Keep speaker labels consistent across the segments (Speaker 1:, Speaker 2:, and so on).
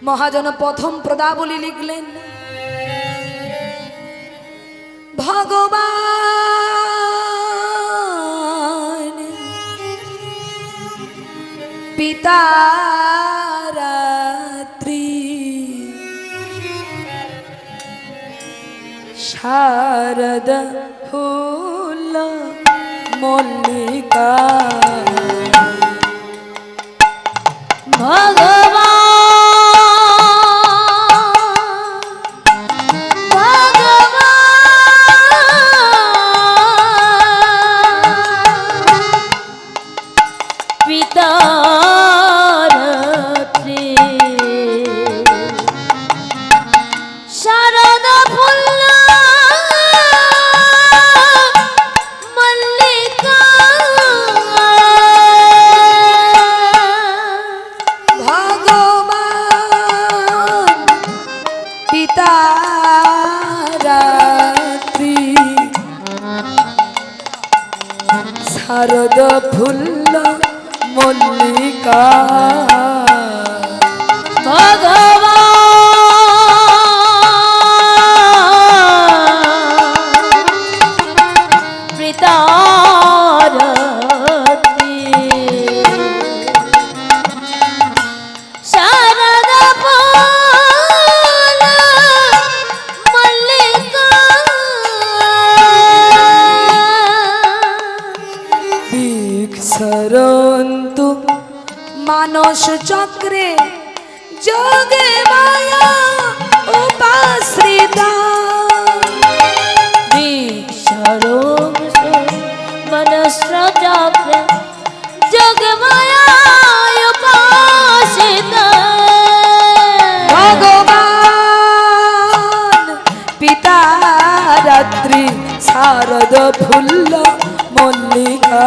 Speaker 1: মহাজন প্রথম পদাবলী লিখলেন, ভগবান পিতা রাত্রি শারদ ফুল মল্লিকা। শারদ ফুল্ল মল্লিকা ভগবান পিতারতি শারদ ফুল্ল মল্লিকা বিক্ষরন্তু মানস চক্রে যোগে মায়া উপাশ্রিতা। বিক্ষরন্তু মানস চক্রে যোগে মায়া উপাশ্রিতা। ভগবান পিতা রাত্রি শারদ ফুল্ল মল্লিকা।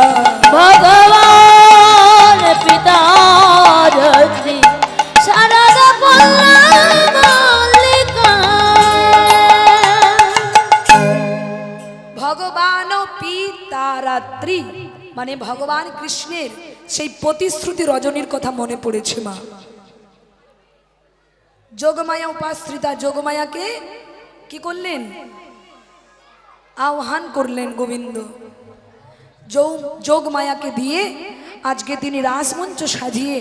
Speaker 1: ভগবান পিতা রাত্রি শারদ ফুল্ল মল্লিকা। ভগবান পিতা রাত্রি মানে ভগবান কৃষ্ণের সেই প্রতিশ্রুতি রজনীর কথা মনে পড়েছে মা। যোগমায়া উপাশ্রিতা, যোগমায়াকে কি করলেন? আহ্বান করলেন গোবিন্দ। যোগমায়াকে দিয়ে আজকে তিনি রাসমঞ্চ সাজিয়ে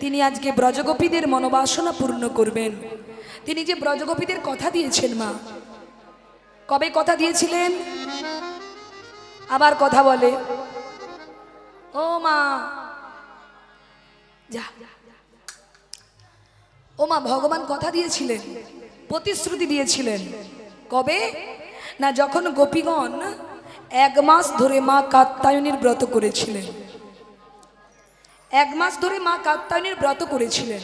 Speaker 1: তিনি আজকে ব্রজগোপীদের মনোবাসনা পূর্ণ করবেন। তিনি যে ব্রজগোপীদের কথা দিয়েছেন মা, কবে কথা দিয়েছিলেন? আবার কথা বলে ও মা, যা ও মা, ভগবান কথা দিয়েছিলেন, প্রতিশ্রুতি দিয়েছিলেন। কবে না, যখন গোপীগণ 1 মাস ধরে মা কাত্যায়নীর ব্রত করেছিলেন। 1 মাস ধরে মা কাত্যায়নীর ব্রত করেছিলেন।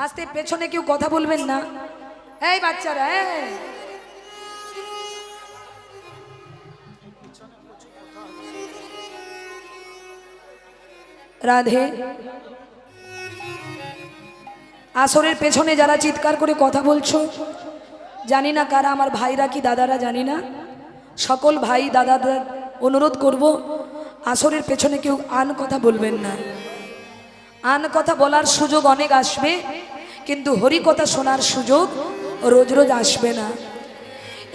Speaker 1: আস্তে পেছনে কেউ কথা বলবেন না, এই বাচ্চারা। রাধে। আসরের পেছনে যারা চিৎকার করে কথা বলছো, জানি না কারা, আমার ভাইরা কি দাদারা জানি না, সকল ভাই দাদাদের অনুরোধ করব, আসরের পেছনে কেউ আন কথা বলবেন না। আন কথা বলার সুযোগ অনেক আসবে, কিন্তু হরি কথা শোনার সুযোগ রোজ রোজ আসবে না।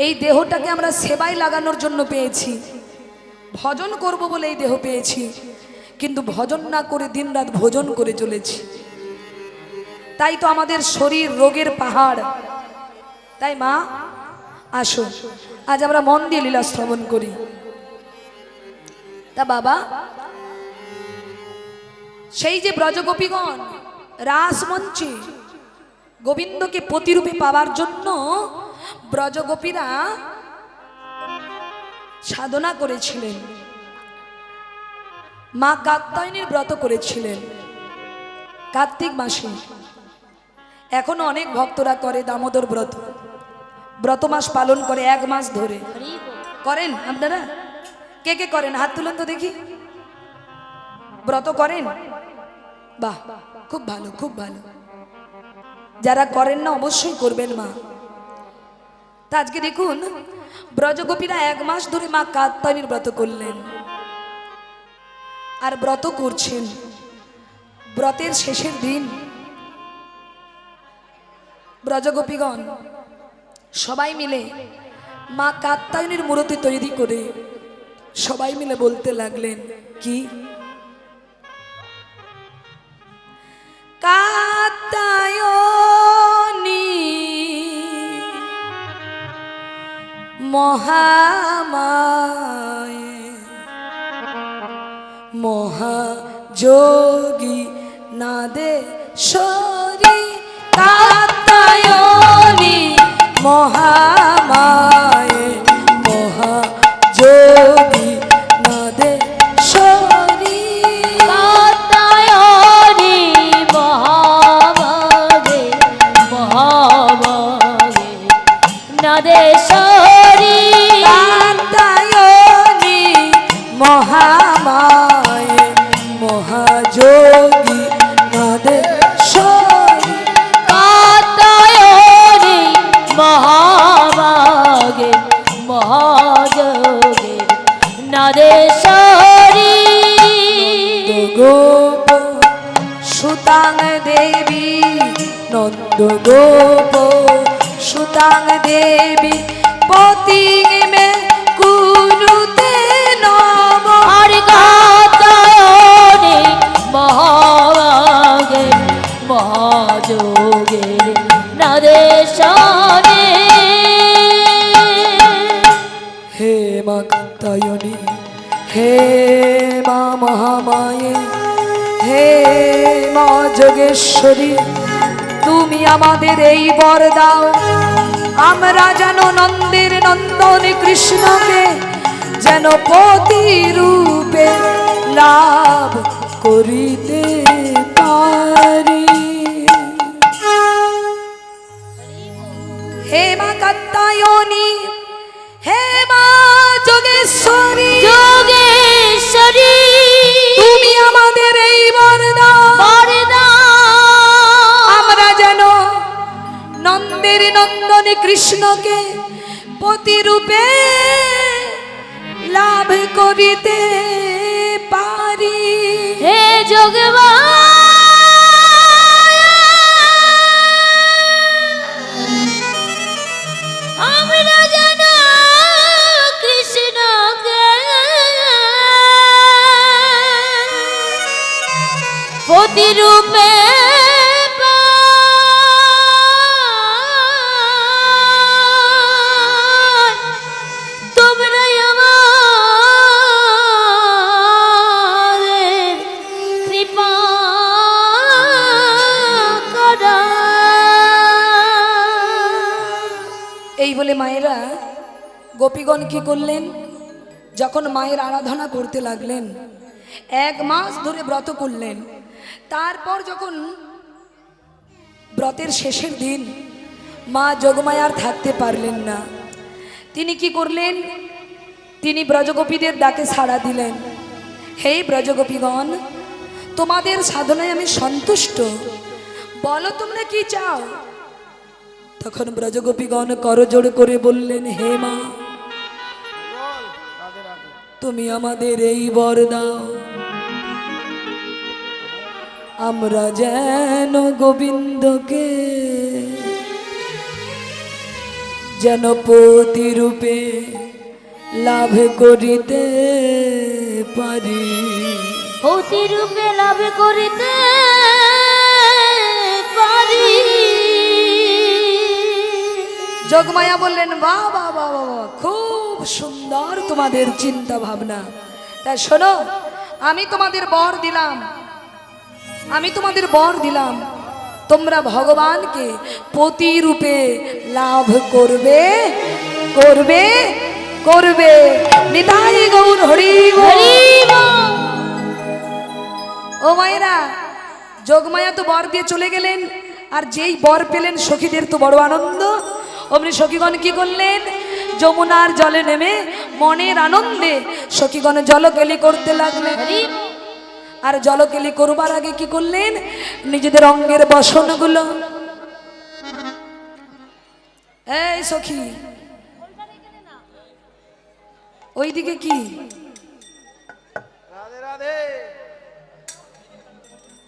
Speaker 1: এই দেহটাকে আমরা সেবায় লাগানোর জন্য পেয়েছি, ভজন করব বলে এই দেহ পেয়েছি, কিন্তু ভজন না করে দিনরাত ভোজন করে চলেছি। তাই তো আমাদের শরীর রোগের পাহাড়। তাই মা আসো, আজ আমরা মন দিয়ে লীলা শ্রবণ করি। তা বাবা, সেই যে ব্রজগোপীগণ রাসমঞ্চে গোবিন্দকে প্রতিরূপে পাওয়ার জন্য ব্রজগোপীরা সাধনা করেছিলেন, মা কাত্যায়নীর ব্রত করেছিলেন কার্তিক মাসে। এখনো অনেক ভক্তরা করে দামোদর ব্রত, ব্রত মাস পালন করে 1 মাস ধরে। করেন আপনারা? কে কে করেন হাত তুলেন তো দেখি। ব্রত করেন? বাহ, খুব ভালো, খুব ভালো। যারা করেন না অবশ্যই করবেন মা। তা আজকে দেখুন ব্রজগোপীরা 1 মাস ধরে মা কাত্যায়নীর ব্রত করলেন আর ব্রত করছেন। ব্রতের শেষের দিন ব্রজগোপীগণ সবাই মিলে মা কাত্যায়নীর মূর্তি তৈরি করে সবাই মিলে বলতে লাগলেন কি, কাত্যায়নী মহামায়ে মহাযোগী নাদেশ্বরী, কাত্যায়নী মহামায়ে মহাযোগী নাদেশ্বরী,
Speaker 2: কাত্যায়নী মহাভাগে মহাভাগে নাদেশ্বরী,
Speaker 1: কাত্যায়নী মহামায়ে মহাযোগী নাদেশ্বরী,
Speaker 2: কাত্যায়নী মহাভাগে মহাযোগে নাদেশ্বরী,
Speaker 1: গোপ সুতাং দেবী নন্দ গোপ সুতাং দেবী পতি মে কুরুতে নম,
Speaker 2: আর কাত্যায়নী মহাভাগে মহাযোগে নাদেশ্বরী,
Speaker 1: হে মা কাত্যায়নী, হে মা মহামায়ে, হে মা যোগেশ্বরী, তুমি আমাদের এই বর দাও, আমরা যেন নন্দের নন্দন কৃষ্ণকে যেন পতি রূপে লাভ করিতে পারি। হে মা কাত্যায়নী, হে মা যোগেশ্বরী,
Speaker 2: যোগেশ্বরী,
Speaker 1: তুমি আমাদের এই বর দাও, আমরা যেন নন্দের নন্দন কৃষ্ণকে পতিরূপে লাভ করিতে পারি।
Speaker 2: হে যোগমা আমরা যেন কৃষ্ণকে পতিরূপে তোমরাই আমাদের কৃপা করো।
Speaker 1: এই বলে মায়েরা গোপীগণ কি করলেন, যখন মায়ের আরাধনা করতে লাগলেন, 1 মাস ধরে ব্রত করলেন। তারপর যখন ব্রতের শেষের দিন মা যোগমায়ার থাকতে পারলেন না, তিনি কি করলেন, তিনি ব্রজগোপীদের ডাকে সাড়া দিলেন, হে ব্রজগোপীগণ, তোমাদের সাধনায় আমি সন্তুষ্ট, বলো তোমরা কি চাও। তখন ব্রজগোপীগণ করজোড় করে বললেন, হে মা, তুমি আমাদের এই বর দাও, আমরা যেন গোবিন্দকে যেন পতি রূপে লাভ করিতে পারি।
Speaker 2: পতিরূপে লাভ করিতে পারি।
Speaker 1: যোগমায়া বললেন, বাহ বাহ বাহ বাহ, খুব সুন্দর তোমাদের চিন্তা ভাবনা। তাই শোনো, আমি তোমাদের বর দিলাম, আমি তোমাদের বর দিলাম, তোমরা ভগবানকে পতি রূপে লাভ করবে করবে করবে। নিতাই গৌর হরি
Speaker 2: হরি বল।
Speaker 1: ও মায়েরা, যোগমায়া তো বর দিয়ে চলে গেলেন, আর যেই বর পেলেন সখীদের তো বড় আনন্দ। অমনি সখীগণ কি করলেন, যমুনার জলে নেমে মনের আনন্দে সখীগণ জলকেলি করতে লাগলেন। আর জলকেলি করবার আগে কি করলেন, নিজেদের অঙ্গের বসনগুলো, এই সখী ওইদিকে কি,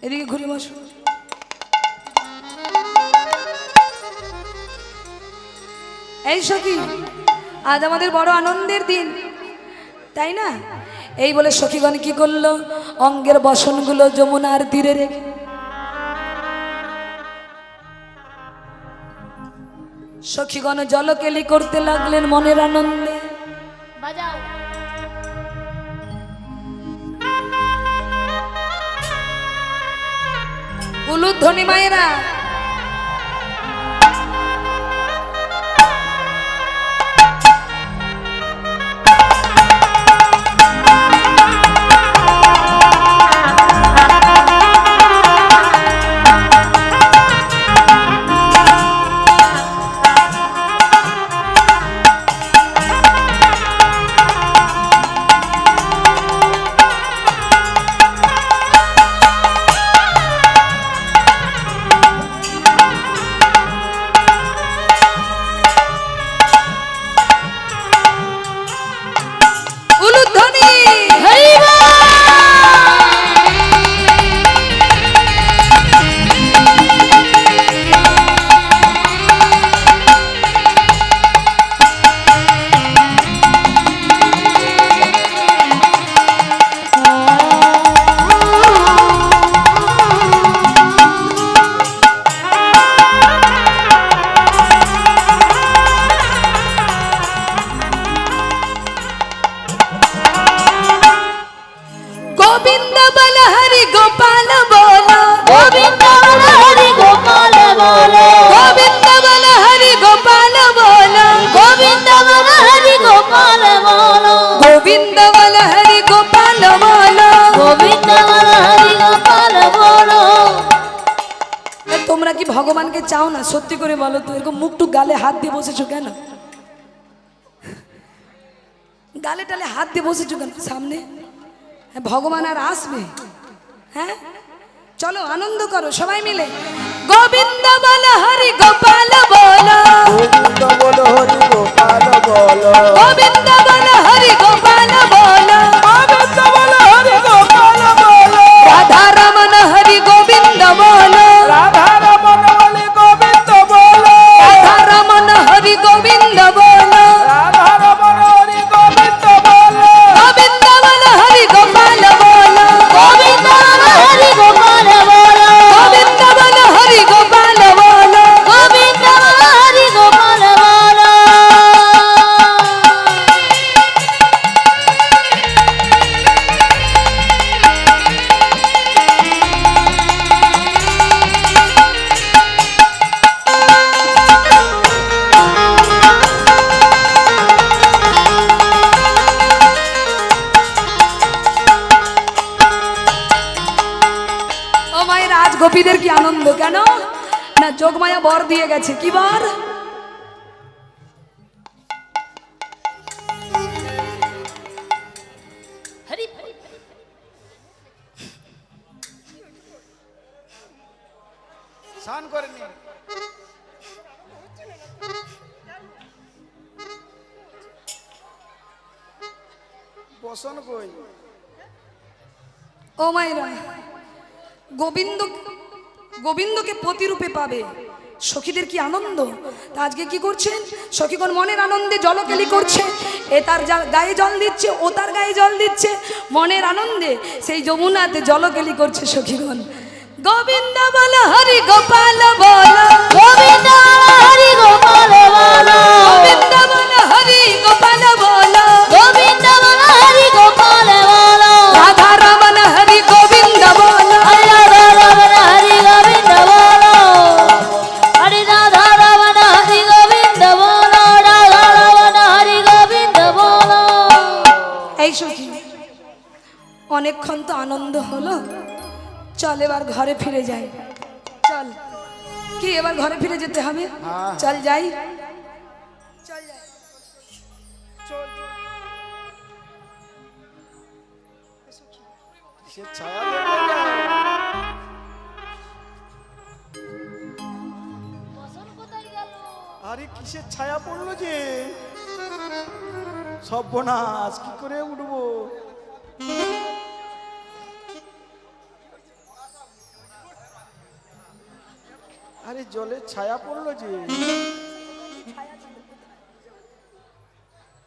Speaker 1: এদিকে ঘুরে বসো। এই সখী, আজ আমাদের বড় আনন্দের দিন, তাই না? এই বলে সখীগণ কি করলো, অঙ্গের বসনগুলো যমুনার তীরে রেখে সখীগণ জলকেলি করতে লাগলেন মনের আনন্দে।
Speaker 2: বাজাও।
Speaker 1: উলুধ্বনি মায়েরা, উলুধ্বনি।
Speaker 2: হরি বল।
Speaker 1: গোবিন্দ বল হরি গোপাল বল,
Speaker 2: গোবিন্দ বল হরি গোপাল বল,
Speaker 1: গোবিন্দ বল হরি গোপাল বল,
Speaker 2: গোবিন্দ বল হরি গোপাল বল,
Speaker 1: গোবিন্দ বল হরি গোপাল বল।
Speaker 2: গোবিন্দ বল হরি গোপাল বল।
Speaker 1: তোমরা কি ভগবানকে চাও না? সত্যি করে বলো তো, এরকম মুখটু গালে হাত দিয়ে বসেছো কেন? গালে টালে হাত দিয়ে বসেছো কেন সামনে? হ্যাঁ, ভগবান আর আসবে? হ্যাঁ, চলো আনন্দ করো সবাই মিলে। গোবিন্দ বল হরি গোপাল বল,
Speaker 3: গোবিন্দ বল হরি গোপাল বল,
Speaker 1: গোবিন্দ বল হরি গোপাল বল,
Speaker 3: গোবিন্দ বল হরি গোপাল বল,
Speaker 1: রাধা রমন হরি গোবিন্দ বল,
Speaker 3: রাধা রমন বলি গোবিন্দ বল,
Speaker 1: রাধা রমন হরি গোবিন্দ বল,
Speaker 3: রাধা রমন হরি গোবিন্দ বল,
Speaker 1: গোবিন্দ বল হরি গোপাল বল,
Speaker 2: গোবিন্দ বল হরি গোপাল বল,
Speaker 1: গোবিন্দ বল হরি গোপাল বল।
Speaker 2: গোবিন্দ বল হরি গোপাল বল।
Speaker 1: ও মায়ের, আজ গোপীদের কি আনন্দ! কেন না, যোগমায়া বর দিয়ে গেছে। কি বর?
Speaker 2: হরি
Speaker 3: স্নান করে নি। বসন কই?
Speaker 1: ও মায়েরা, গোবিন্দ গোবিন্দকে প্রতিরূপে পাবে, সখীদের কি আনন্দ! তা আজকে কি করছেন সখীগণ? মনের আনন্দে জলকেলি করছে। এ তার গায়ে জল দিচ্ছে, ও তার গায়ে জল দিচ্ছে। মনের আনন্দে সেই যমুনাতে জলকেলি করছে সখীগণ। গোবিন্দ বল হরি গোপাল বল,
Speaker 2: গোবিন্দ বল হরি গোপাল বল,
Speaker 1: গোবিন্দ বল হরি গোপাল বল,
Speaker 2: গোবিন্দ বল হরি গোপাল বল,
Speaker 1: রাধা রমন হরি গোবিন্দ বল,
Speaker 2: হরি রাধা রমন হরি গোবিন্দ বল, হরি রাধা রমন হরি গোবিন্দ বল, রাধা রমন হরি গোবিন্দ বল।
Speaker 1: এই সখী, অনেকক্ষণ তো আনন্দ হলো, চল এবার ঘরে ফিরে যাই। চল, কি এবার ঘরে ফিরে যেতে হবে? চল যাই।
Speaker 3: সে ছায়া দেখবে না। আরে কিসের ছায়া পড়লো যে? সর্বনাশ, কি করে উঠবো? আরে জলের ছায়া পড়লো যে।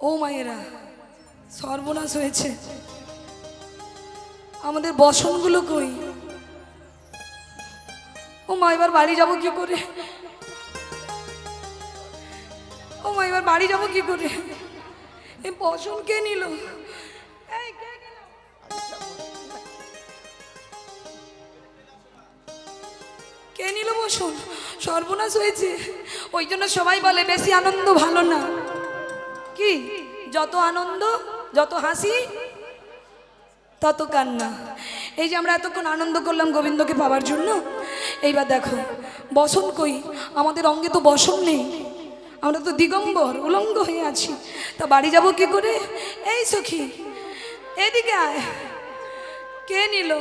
Speaker 1: ও মায়েরা, সর্বনাশ হয়েছে। আমাদের বসনগুলো কই? ও মা, এবার বাড়ি যাবো কি করে? ও মা, এবার বাড়ি যাবো কি করে? এই বসন কে নিল? এই, কে নিল? কে নিল বসন? সর্বনাশ হয়েছে। ওই জন্য সবাই বলে বেশি আনন্দ ভালো না। কি, যত আনন্দ, যত হাসি, তত কান্না। এই যে আমরা এতক্ষণ আনন্দ করলাম গোবিন্দকে পাওয়ার জন্য, এইবার দেখো বসন কই? আমাদের অঙ্গে তো বসন নেই, আমরা তো দিগম্বর উলঙ্গ হয়ে আছি। তা বাড়ি যাব কি করে? এই সখী, এদিকে আয়। কে নিল?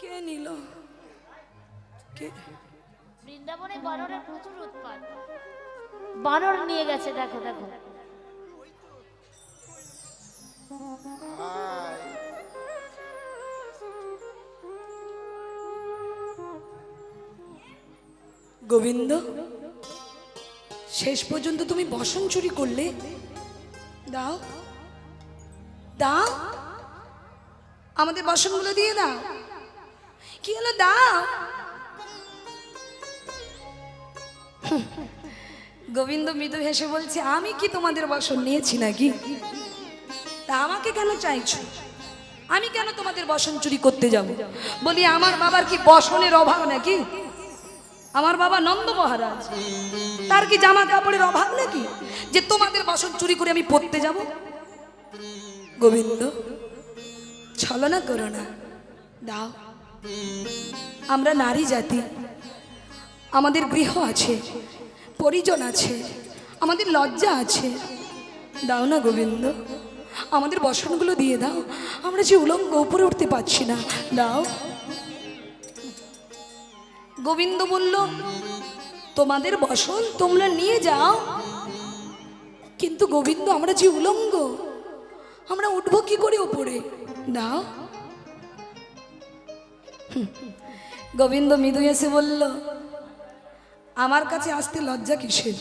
Speaker 1: কে নিল? কে?
Speaker 2: বৃন্দাবনে বানরের প্রচুর উৎপাত। বানর নিয়ে গেছে, দেখো দেখো।
Speaker 1: গোবিন্দ, শেষ পর্যন্ত তুমি বসন চুরি করলে? দাও দাও, আমাদের বসনগুলো দিয়ে দাও। কি হলো? দাও। গোবিন্দ মৃদু হেসে বলছে, আমি কি তোমাদের বসন নিয়েছি নাকি? তা আমাকে কেন চাইছো? আমি কেন তোমাদের বসন চুরি করতে যাব? বলি আমার বাবার কি বসনের অভাব নাকি? আমার বাবা নন্দ মহারাজ, তার কি জামা কাপড়ের অভাব নাকি যে তোমাদের বসন চুরি করে আমি পরতে যাব? গোবিন্দ, ছলনা করো না, দাও। আমরা নারী জাতি, আমাদের গৃহ আছে, পরিজন আছে, আমাদের লজ্জা আছে। দাও না গোবিন্দ, আমাদের বসনগুলো দিয়ে দাও। আমরা যে উলঙ্গ, উপরে উঠতে পারছি না, দাও। গোবিন্দ বলল, তোমাদের বসন তোমরা নিয়ে যাও, কিন্তু গোবিন্দ আমরা যে উলঙ্গ, আমরা উঠবো কি করে উপরে? দাও। গোবিন্দ মৃদু এসে বলল, আমার কাছে আসতে লজ্জা কিসের?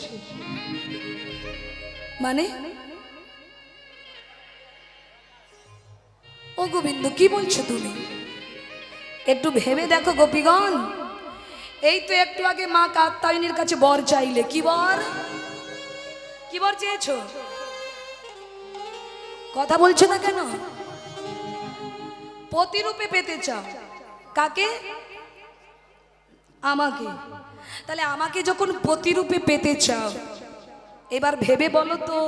Speaker 1: মানে? ও গোবিন্দ, কি বলছো তুমি? একটু ভেবে দেখো গোপীগণ। এই তো একটু আগে মা কাত্যায়নীর কাছে বর চাইলে। কি বর? কি বর চেয়েছো? কথা বলছো না কেন? পতিরূপে পেতে চাও। কাকে? আমাকে। তাহলে আমাকে যখন পতিরূপে পেতে চাও, এবার ভেবে বলো তো,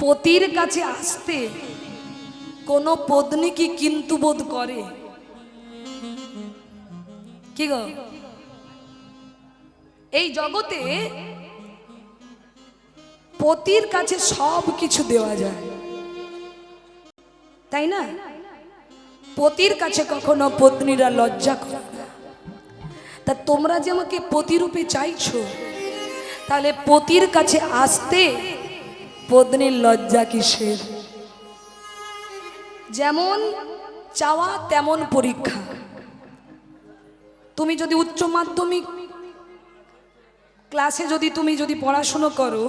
Speaker 1: পতির কাছে আসতে কোন পত্নী কি কিন্তু বোধ করে? কি গো, এই জগতে পতির কাছে সব কিছু দেওয়া যায়, তাই না? পতির কাছে কখনো পত্নীরা লজ্জা করে না। তা তোমরা যে আমাকে পতিরূপে চাইছো, তাহলে পতির কাছে আসতে পত্নীর লজ্জা কিসের? যেমন চাওয়া তেমন পরীক্ষা। তুমি যদি উচ্চ মাধ্যমিক ক্লাসে যদি পড়াশুনো করো,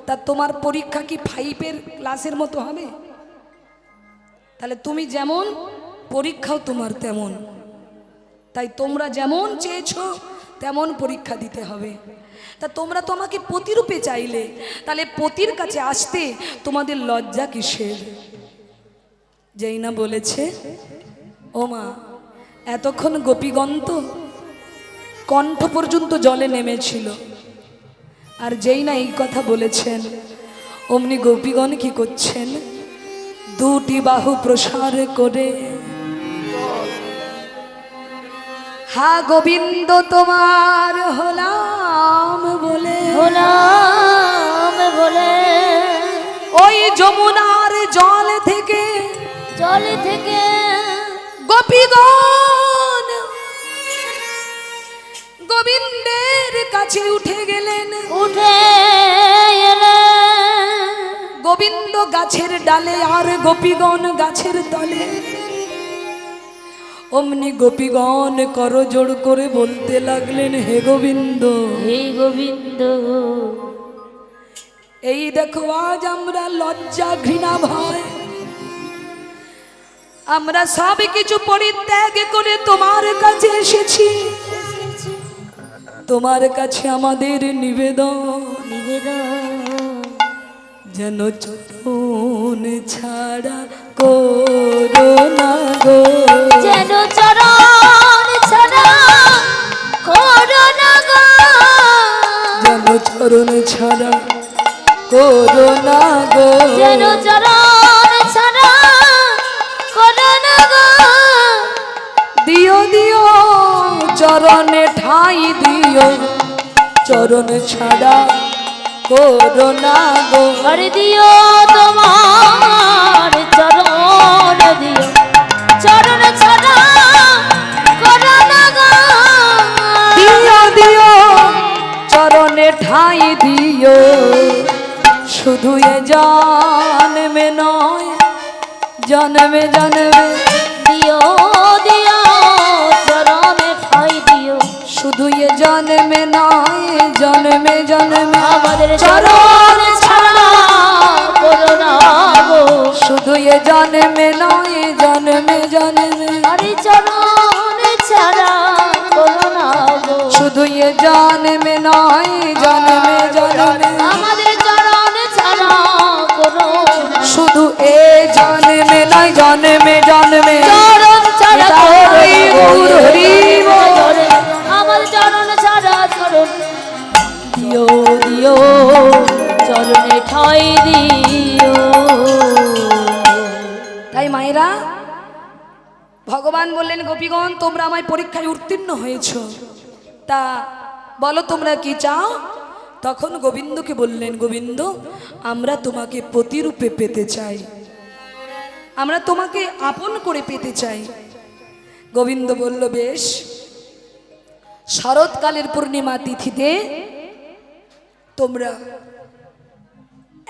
Speaker 1: তা তোমার পরীক্ষা কি 5-এর ক্লাসের মতো হবে? তাহলে তুমি যেমন, পরীক্ষাও তোমার তেমন। তাই তোমরা যেমন চেয়েছো তেমন পরীক্ষা দিতে হবে। তা তোমরা তো আমাকে পতিরূপে চাইলে, তাহলে পতির কাছে আসতে তোমাদের লজ্জা কিসের? যেই না বলেছে, ও মা, এতক্ষণ গোপীগণ তো কণ্ঠ পর্যন্ত জলে নেমেছিল, আর যেই না এই কথা বলেছেন, অমনি গোপীগণ কি করছেন? দুটি বাহু প্রসার করে, হা গোবিন্দ তোমার হলাম বলে,
Speaker 2: হলাম বলে
Speaker 1: ওই যমুনার জল থেকে গোপীগণ গোবিন্দের কাছে উঠে গেলেন।
Speaker 2: উঠে এলেন
Speaker 1: গোবিন্দ গাছের ডালে আর গোপীগণ গাছের তলে। অমনি গোপীগণ করজোড় করে বলতে লাগলেন, হে গোবিন্দ,
Speaker 2: হে গোবিন্দ।
Speaker 1: এই দেখো আজ আমরা লজ্জা ঘৃণা ভয় আমরা সব কিছু পরিত্যাগ করে তোমার কাছে এসেছি। তোমার কাছে আমাদের নিবেদন যেন চরণ ছাড়া করো না গো,
Speaker 2: যেন চরণ ছাড়া করো না গো,
Speaker 1: যেন চরণ ছাড়া করো না গো,
Speaker 2: যেন চরণ ছাড়া করো না গো।
Speaker 1: দিও দিও চরণে ঠাই দিও, চরণ ছাড়া করো না গো,
Speaker 2: আরে দিও তোমার চরণ দিও, চরণ ছাড়া করো না গো।
Speaker 1: দিও দিও চরণে ঠাই দিও, শুধু এ জন্মে নয় জন্মে জন্মে
Speaker 2: দিও দিও চরণে ঠাই দিও,
Speaker 1: শুধু এ জন্মে নয় জন্মে জন্মে
Speaker 2: আমাদের চরণ ছাড়া করো না গো,
Speaker 1: শুধু এ জন্মে নয় জন্মে জন্মে
Speaker 2: আরে চরণ ছাড়া করো না গো,
Speaker 1: শুধু এ জন্মে নয় জন্মে জন্মে
Speaker 2: আমাদের চরণ ছাড়া করো না।
Speaker 1: শুধু এ জন্মে নয় জন্মে জন্মে
Speaker 2: চরণ ছাড়া করো না
Speaker 1: তাই গৌর হরি বল।
Speaker 2: আমার চরণ ছাড়া করো না। দিও দিও চরণে ঠাই দিও।
Speaker 1: তাই মায়েরা ভগবান বললেন গোপীগণ তোমরা আমায় পরীক্ষায় উত্তীর্ণ হয়েছ, তা বলো তোমরা কি চাও। তখন গোবিন্দকে বললেন গোবিন্দ আমরা তোমাকে পতিরূপে পেতে চাই, আমরা তোমাকে আপন করে পেতে চাই। গোবিন্দ বলল বেশ, শরৎকালের পূর্ণিমা তিথিতে তোমরা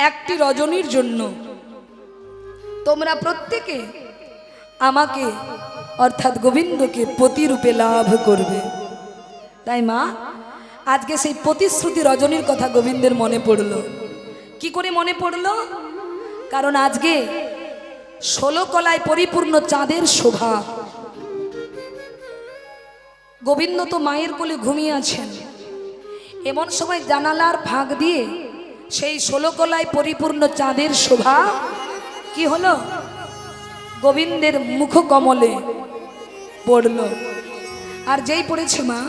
Speaker 1: একটি রজনীর জন্য তোমরা প্রত্যেকে আমাকে অর্থাৎ গোবিন্দকে পতিরূপে লাভ করবে। তাই মা আজকে সেই প্রতিশ্রুতি রজনীর কথা গোবিন্দের মনে পড়ল। কি করে মনে পড়ল? কারণ আজকে 16 কলায় পরিপূর্ণ চাঁদের শোভা। গোবিন্দ তো মায়ের কোলে ঘুমিয়ে আছেন, এমন সময় জানালার ফাঁক দিয়ে সেই 16 কলায় পরিপূর্ণ চাঁদের শোভা কি হলো গোবিন্দের মুখ কমলে পড়ল। আর যেই পড়েছে মা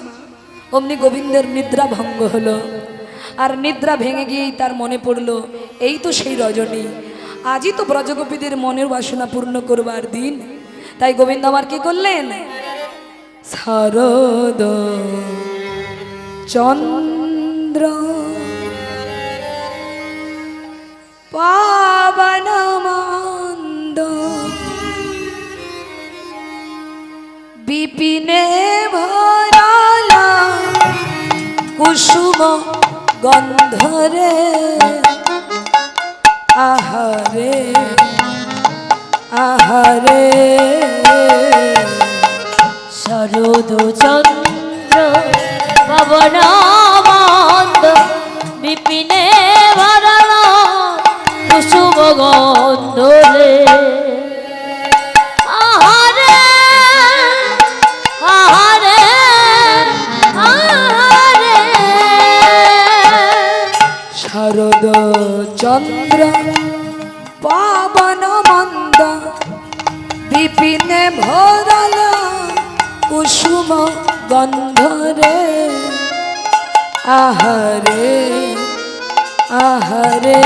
Speaker 1: অমনি গোবিন্দের নিদ্রা ভঙ্গ হলো। আর নিদ্রা ভেঙে গিয়েই তার মনে পড়ল এই তো সেই রজনী, আজই তো ব্রজগোপীদের মনের বাসনা পূর্ণ করবার দিন। তাই গোবিন্দ আমার কি করলেন, শারদ চন্দ্র পাবন মন্দ বিপিনে ভরালা কুসুম গন্ধরে আহারে আহারে
Speaker 2: শরদ চন্দ্র পবন মন্দ বিপিনে ভরল কুসুম গন্ধ রে আহারে আহারে আহারে
Speaker 1: শারদ চন্দ্র পাবন মন্দ বিপিনে ভরাল কুসুম গন্ধরে আহারে আহারে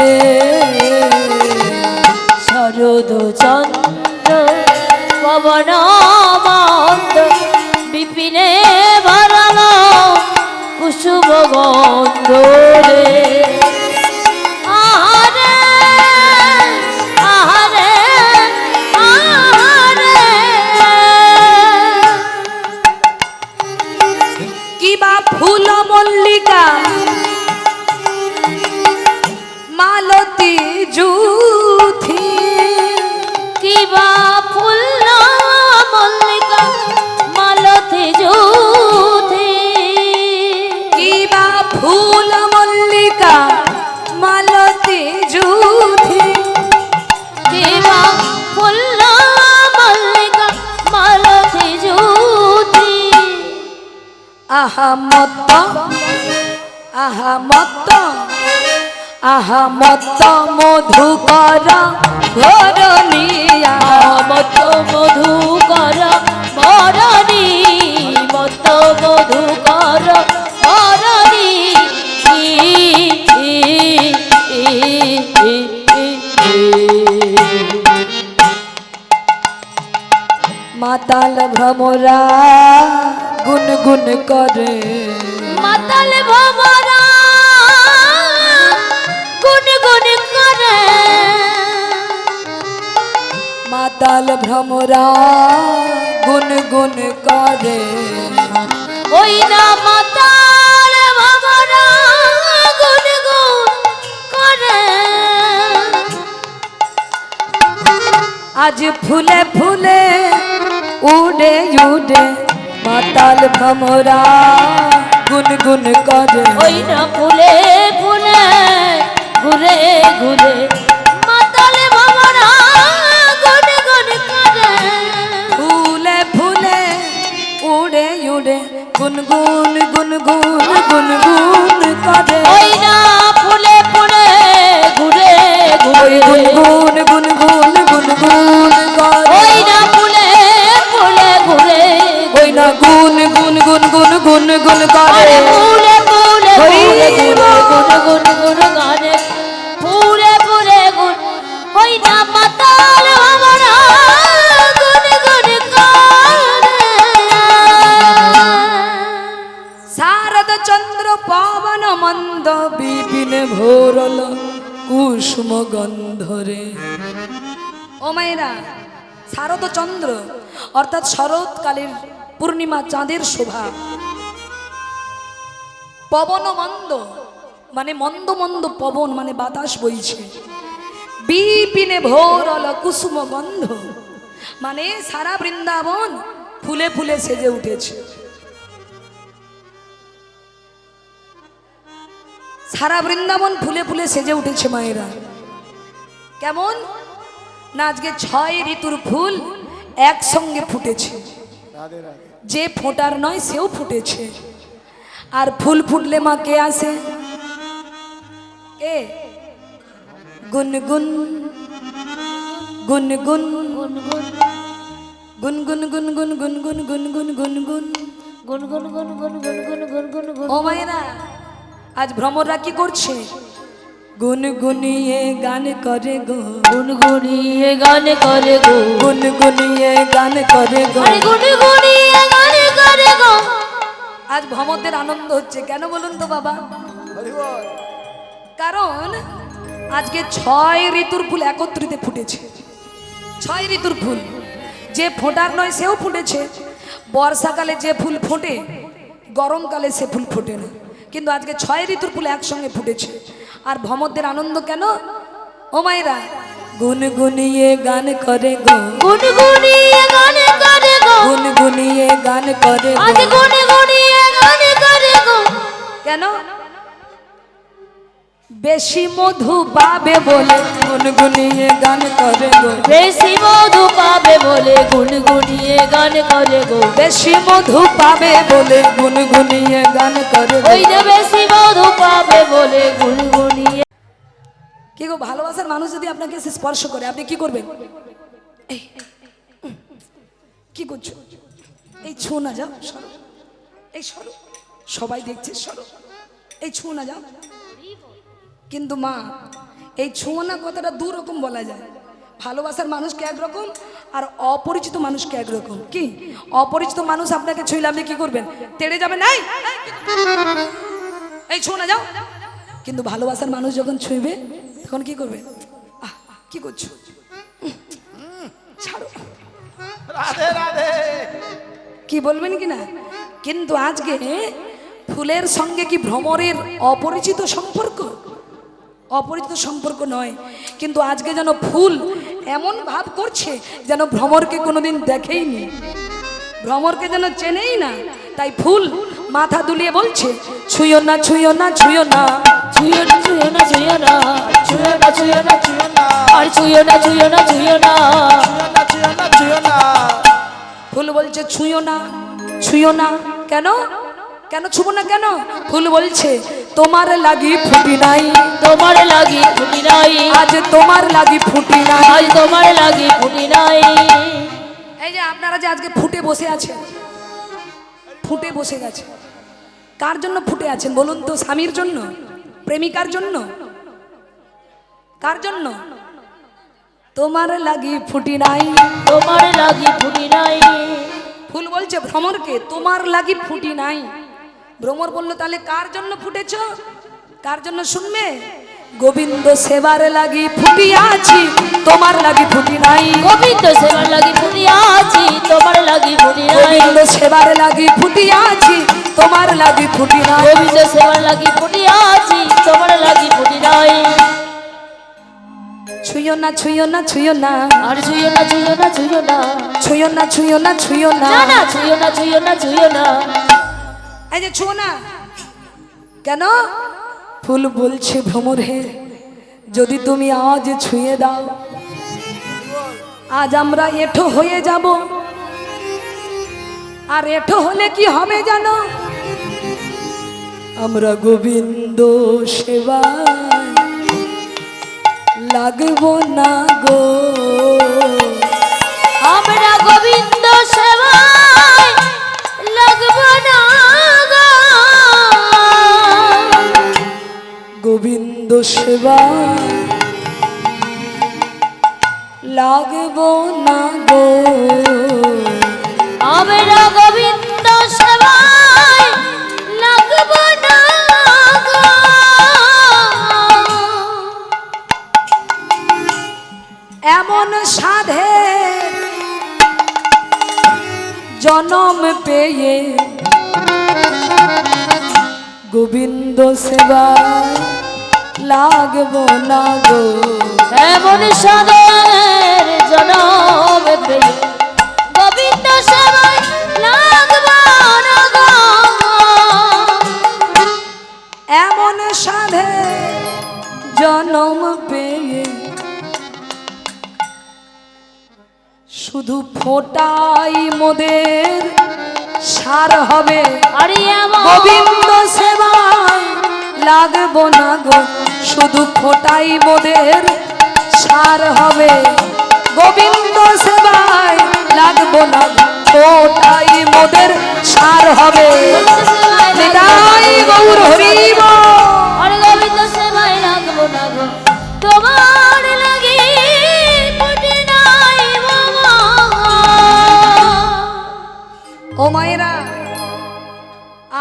Speaker 2: শরদ চন্দ্র পবন মন্দ বিপিনে ভরল কুসুম গন্ধ রে আহারে আহারে আহারে
Speaker 1: কিবা ফুল মল্লিকা মালতী জুথি
Speaker 2: কিবা ফুল মল্লিকা মালতী জুথি
Speaker 1: কিবা ফুল মল্লিকা মালতী আহা মত্ত আহা মত্ত আহা মত্ত মধুকর ধরণী
Speaker 2: মত মধুকর মরণী মত মধুকর মরণী
Speaker 1: মাতাল ভ্রমরা গুনগুন করে
Speaker 2: মাতাল ভমরা গুন গুন করে
Speaker 1: মাতাল ভ্রমরা গুনগুন করে
Speaker 2: ওই না মাতাল ভমরা গুন গুন করে
Speaker 1: আজ ফুলে ফুলে উড়ে উড়ে মাতাল ভ্রমরা গুনগুন করে
Speaker 2: ওই না ফুলে ফুলে ঘুরে ঘুরে মাতাল ভমরা গুন গুন করে
Speaker 1: ফুলে ফুলে উড়ে উড়ে গুনগুন গুনগুন গুনগুন করে
Speaker 2: ওই না ফুলে ফুলে ঘুরে
Speaker 1: ওই
Speaker 2: ঘুরে
Speaker 1: গুনগুন গুনগুন গুনগুন করে
Speaker 2: ওই না ফুলে ফুলে ঘুরে
Speaker 1: ওই না গুন গুন গুন গুন গুন গুন করে
Speaker 2: আরে ফুলে ফুলে
Speaker 1: ওই
Speaker 2: ঘুরে ঘুরে গুন গুন গানে ফুলে ফুলে গুন ওই না মাতাল ভমরা গুন গুন করে
Speaker 1: শারদ চন্দ্র পবন মন্দ বিপিন ভোরল কুসুম গন্ধরে ও মায়েরা শারদ চন্দ্র অর্থাৎ শরৎকালের পূর্ণিমা চাঁদের শোভা পবন মন্দ মানে মন্দ মন্দ পবন মানে বাতাস বইছে বিপিনে ভোরল কুসুম গন্ধ মানে সারা বৃন্দাবন ফুলে ফুলে সেজে উঠেছে সারা বৃন্দাবন ফুলে ফুলে সেজে উঠেছে মায়েরা কেমন না আজকে 6 ঋতুর ফুল একসঙ্গে ফুটেছে
Speaker 3: রাধে রাধে
Speaker 1: যে ফোটার নয় সেও ফুটেছে আর ফুল ফুটলে মা কে আসে এ গুনগুন গুনগুন
Speaker 2: গুন গুন
Speaker 1: গুনগুন গুনগুন গুনগুন গুনগুন গুনগুন
Speaker 2: গুন গুন গুন গুন গুন গুন গুন গুন গুন
Speaker 1: ও মায়েরা আজ ভ্রমররা কি করছে গুনগুনিয়ে গান করে গো
Speaker 2: গুনগুনিয়ে গান করে গো
Speaker 1: গুনগুনিয়ে গান করে গো
Speaker 2: আরে গুনগুনিয়ে গান করে গো
Speaker 1: আজ ভ্রমরদের আনন্দ হচ্ছে কেন বলুন তো বাবা
Speaker 3: হরি বল
Speaker 1: কারণ আজকে 6 ঋতুর ফুল একত্রিত ফুটেছে 6 ঋতুর ফুল যে ফোটার নয় সেও ফুটেছে বর্ষাকালে যে ফুল ফোটে গরমকালে সে ফুল ফোটে না কিন্তু আজকে 6 ঋতুর ফুল একসঙ্গে ফুটেছে আর ভ্রমরদের আনন্দ কেন ও মায়েরা গুনগুনিয়ে গান করে গো
Speaker 2: গুনগুনিয়ে গান করে গো
Speaker 1: গুনগুনিয়ে গান করে গো
Speaker 2: আজ গুনগুনিয়ে গান করে গো
Speaker 1: কেন বেশি মধু পাবে বলে গুনগুনিয়ে গান করে গো
Speaker 2: বেশি মধু পাবে বলে গুনগুনিয়ে গান করে গো
Speaker 1: বেশি মধু পাবে বলে গুনগুনিয়ে গান করে গো
Speaker 2: ওই যে বেশি মধু পাবে বলে গুনগুনিয়ে
Speaker 1: কি গো ভালোবাসার মানুষ যদি আপনাকে এসে স্পর্শ করে আপনি কি করবেন এই, কি করছো এই ছু না যাও সরো এই সরো সবাই দেখছে সরো এই ছু না যাও কিন্তু মা এই ছোঁয়া কথাটা দু রকম বলা যায় ভালোবাসার মানুষকে একরকম আর অপরিচিত মানুষকে একরকম কি অপরিচিত মানুষ আপনাকে ছুঁইলে আপনি কি করবেন তেড়ে যাবেন নাই এই ছো না যাও কিন্তু ভালোবাসার মানুষ যখন ছুঁইবে তখন কি করবে আহ কি করছো ছাড়ো
Speaker 3: রাধে রাধে
Speaker 1: কি বলবেন কি না কিন্তু আজকে ফুলের সঙ্গে কি ভ্রমরের অপরিচিত সম্পর্ক অপরিচিত সম্পর্ক নয় কিন্তু আজকে যেন ফুল এমন ভাব করছে যেন ভ্রমরকে কোনোদিন দেখেইনি ভ্রমরকে যেন চেনেই না তাই ফুল মাথা দুলিয়ে বলছে ছুঁয়ো না ছুঁয়ো না ছুঁয়ো না
Speaker 2: ছুঁয়ো না ছুঁয়ো না ছুঁয়ো না ছুঁয়ো না ছুঁয়ো না ছুঁয়ো না আর ছুঁয়ো না ছুঁয়ো না ছুঁয়ো না
Speaker 3: ছুঁয়ো না
Speaker 1: ফুল বলছে ছুঁয়ো না কেন কেন ছুবো না কেন? ফুল বলছে তোমার লাগি ফুটি নাই,
Speaker 2: তোমার লাগি ফুটি নাই,
Speaker 1: আজ তোমার লাগি ফুটি নাই।
Speaker 2: আজ তোমার লাগি ফুটি নাই।
Speaker 1: এই যে আপনারা যে আজকে ফুটে বসে আছেন, ফুটে বসে গেছে, কার জন্য ফুটে আছেন বলুন তো? স্বামীর জন্য, প্রেমিকার জন্য, কার জন্য? তোমার লাগি ফুটি নাই,
Speaker 2: তোমার লাগি ফুটি নাই।
Speaker 1: ফুল বলছে ভ্রমরকে তোমার লাগি ফুটি নাই। ভ্রমর বলল তাহলে কার জন্য ফুটেছ? কার জন্য শুনবে? গোবিন্দ সেবার লাগি ফুটি আছি, তোমার লাগি ফুটি নাই।
Speaker 2: গোবিন্দ সেবার লাগি ফুটি আছি, তোমার লাগি ফুটি নাই।
Speaker 1: গোবিন্দ সেবার লাগি ফুটি আছি, তোমার লাগি ফুটি নাই।
Speaker 2: গোবিন্দ সেবার লাগি ফুটি আছি, তোমার লাগি ফুটি নাই।
Speaker 1: ছুঁয়ো না ছুঁয়ো না ছুঁয়ো না,
Speaker 2: আর ছুঁয়ো না ছুঁয়ো না ছুঁয়ো না,
Speaker 1: ছুঁয়ো না ছুঁয়ো না ছুঁয়ো না,
Speaker 2: না না ছুঁয়ো না ছুঁয়ো না ছুঁয়ো না।
Speaker 1: এই যে ছুঁয়ো না কেন? ফুল বলছে ভ্রমর হে, যদি তুমি আজ ছুঁয়ে দাও, আজ আমরা এঠো হয়ে যাব। আর এঠো হলে কি হবে জানো? আমরা গোবিন্দ সেবায় লাগবো না গো,
Speaker 2: আমরা গোবিন্দ সেবায় লাগবো না গো।
Speaker 1: গোবিন্দ সেবায় লাগবো না গো,
Speaker 2: আমরা গোবিন্দ সেবায় লাগবো না গো।
Speaker 1: এমন সাধে জনম পেয়ে গোবিন্দ সেবায় লাগবো না গো,
Speaker 2: এমন সাদের জনম পেয়ে গোবিন্দ সেবায় লাগবো না গো।
Speaker 1: এমন সাধে জনম পেয়ে শুধু ফোটাই মোদের সার হবে,
Speaker 2: আরে এমন
Speaker 1: গোবিন্দ সেবায় লাগবো না গো, শুধু ফোটাই মোদের সার হবে, গোবিন্দ সেবায় লাগবো না গো, ফোটাই মোদের সার হবে। নিতাই গৌর হরিব,
Speaker 2: আরে গোবিন্দ সেবায় লাগবো না গো, তোমার লাগি ফুটি নাই বাবা।
Speaker 1: ও মায়েরা,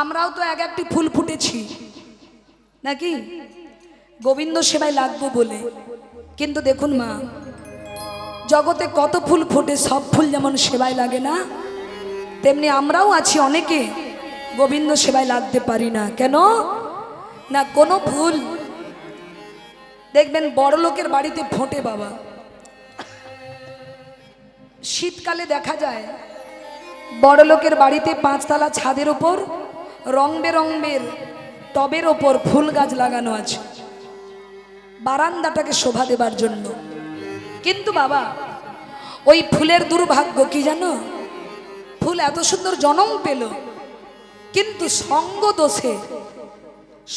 Speaker 1: আমরাও তো এক একটি ফুল ফুটেছি নাকি গোবিন্দ সেবায় লাগবো বলে। কিন্তু দেখুন মা, জগতে কত ফুল ফোটে, সব ফুল যেমন সেবায় লাগে না, তেমনি আমরাও আছি অনেকে গোবিন্দ সেবায় লাগতে পারি না। কেন না? কোনো ফুল দেখবেন বড় লোকের বাড়িতে ফোটে বাবা, শীতকালে দেখা যায় বড় লোকের বাড়িতে 5 তলা ছাদের ওপর রং বেরঙের টবের ওপর ফুল গাছ লাগানো আছে বারান্দাটাকে শোভা দেবার জন্য। কিন্তু বাবা ওই ফুলের দুর্ভাগ্য কি জানো? ফুল এত সুন্দর জনম পেল, কিন্তু সঙ্গ দোষে,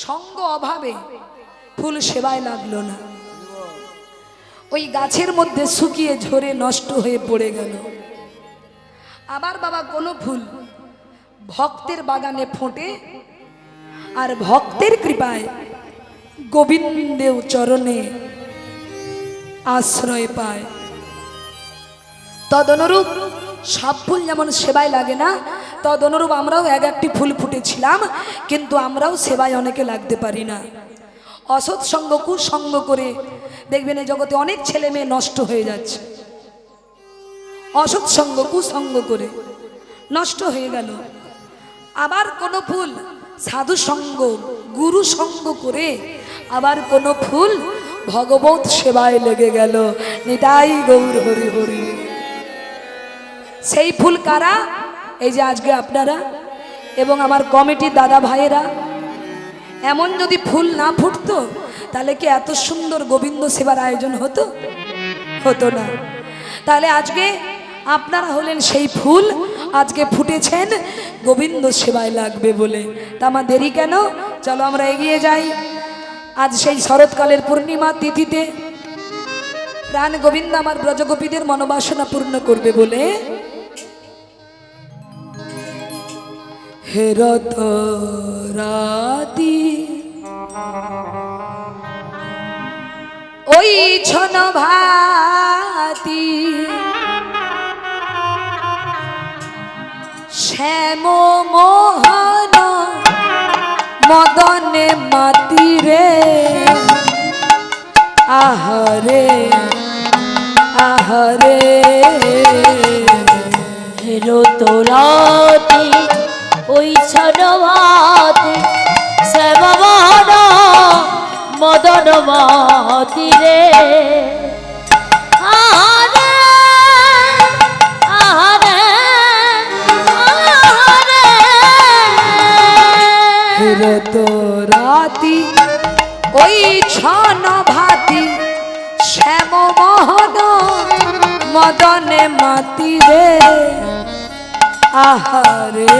Speaker 1: সঙ্গ অভাবে ফুল সেবায় লাগলো না, ওই গাছের মধ্যে শুকিয়ে ঝরে নষ্ট হয়ে পড়ে গেল। আবার বাবা কোনো ফুল ভক্তের বাগানে ফোটে আর ভক্তের কৃপায় গোবিন্দের চরণে আশ্রয় পায়। তদনুরূপ সব ফুল যেমন সেবায় লাগে না, তদনুরূপ আমরাও এক একটি ফুল ফুটেছিলাম, কিন্তু আমরাও সেবায় অনেকে লাগতে পারি না। অসৎ সঙ্গ কুসঙ্গ করে দেখবেন এই জগতে অনেক ছেলে মেয়ে নষ্ট হয়ে যাচ্ছে, অসৎ সঙ্গ কুসঙ্গ করে নষ্ট হয়ে গেল। আবার কোনো ফুল সাধু সঙ্গ গুরু সঙ্গ করে আবার কোনো ফুল ভগবত সেবায় লেগে গেল। নিতাই গৌর হরি হরি। সেই ফুল কারা? এই যে আজকে আপনারা এবং আমার কমিটির দাদা ভাইয়েরা। এমন যদি ফুল না ফুটতো তাহলে কি এত সুন্দর গোবিন্দ সেবার আয়োজন হতো? হতো না। তাহলে আজকে আপনারা হলেন সেই ফুল, আজকে ফুটেছেন গোবিন্দ সেবায় লাগবে বলে। তা আমার দেরি কেন, চলো আমরা এগিয়ে যাই। আজ সেই শরৎকালের পূর্ণিমা তিথিতে প্রাণ গোবিন্দ আমার ব্রজগোপীদের মনোবাসনা পূর্ণ করবে বলে হেরত রাতি ওই ছন ভাতি শ্যাম মোহন মদনে মাতি রে আহরে আহরে
Speaker 2: হেলো তোরাতি ওই ছনভাতি শ্যামমোহন মদন মাতি রে আহারে আহারে আহারে
Speaker 1: হেরত রাতি ওই ছন ভাতি শ্যাম মোহন মদনে মাতি রে আহারে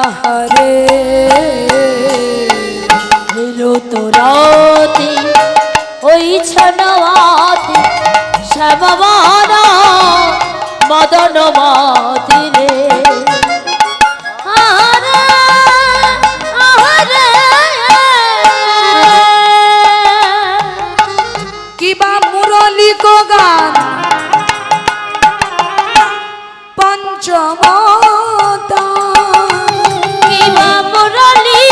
Speaker 1: আহারে
Speaker 2: হেলো তোরাতি ওই ছনভাতি শ্যামমোহন মদন মাতি রে আহারে আহারে
Speaker 1: কিবা মুরলি কো গান পঞ্চমতা
Speaker 2: কিবা মুরলি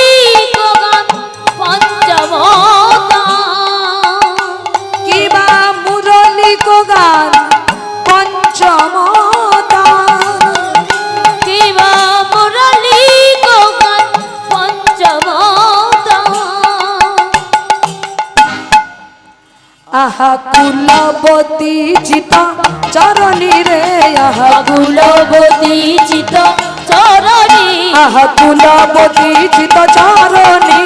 Speaker 2: গগন পঞ্চমতা
Speaker 1: কিবা মুরলি কো গান পঞ্চমতা
Speaker 2: কিবা মুরলি গগন পঞ্চমতা
Speaker 1: আহা কুলবতী চিত চরণী রে আহা
Speaker 2: কুলবতী চিত চরণী
Speaker 1: আহা কুলবতী চিত চরণী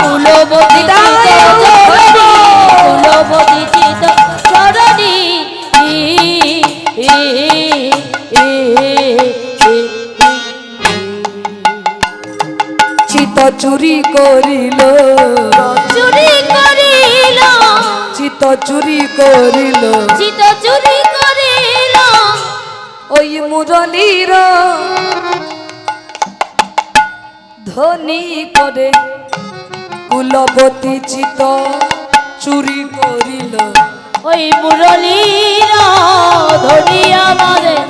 Speaker 2: কুলবতী চিত চরণী কুলবতী চিত চরণী
Speaker 1: চিত চুরি করিল
Speaker 2: চুরি করিল
Speaker 1: চিত চুরি করিল
Speaker 2: চিত চুরি করিল
Speaker 1: ওই মুরলীর ধ্বনি করে কুলবতী চিত চুরি করিল
Speaker 2: ওই মুরলীর ধ্বনি আমাদের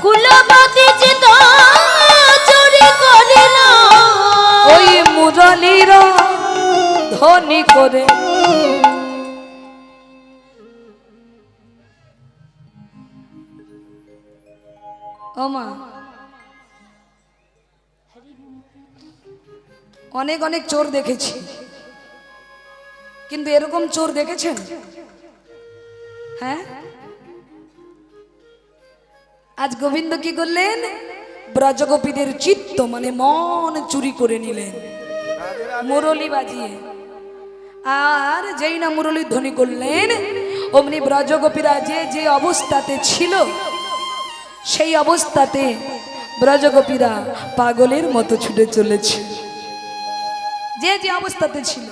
Speaker 2: কুলবতী চিত চুরি করিল
Speaker 1: ওই মুরলীর ধ্বনি করে ওমা অনেক অনেক চোর দেখেছি, কিন্তু এরকম চোর দেখেছেন? হ্যাঁ, আজ গোবিন্দ কি করলেন? ব্রজগোপীদের চিত্ত মানে মন চুরি করে নিলেন মুরলী বাজিয়ে। আর যেই না মুরলীর ধ্বনি করলেন, অমনি ব্রজগোপীরা যে যে অবস্থাতে ছিল সেই অবস্থাতে ব্রজগোপীরা পাগলের মতো ছুটে চলেছে, যে যে অবস্থাতে ছিল।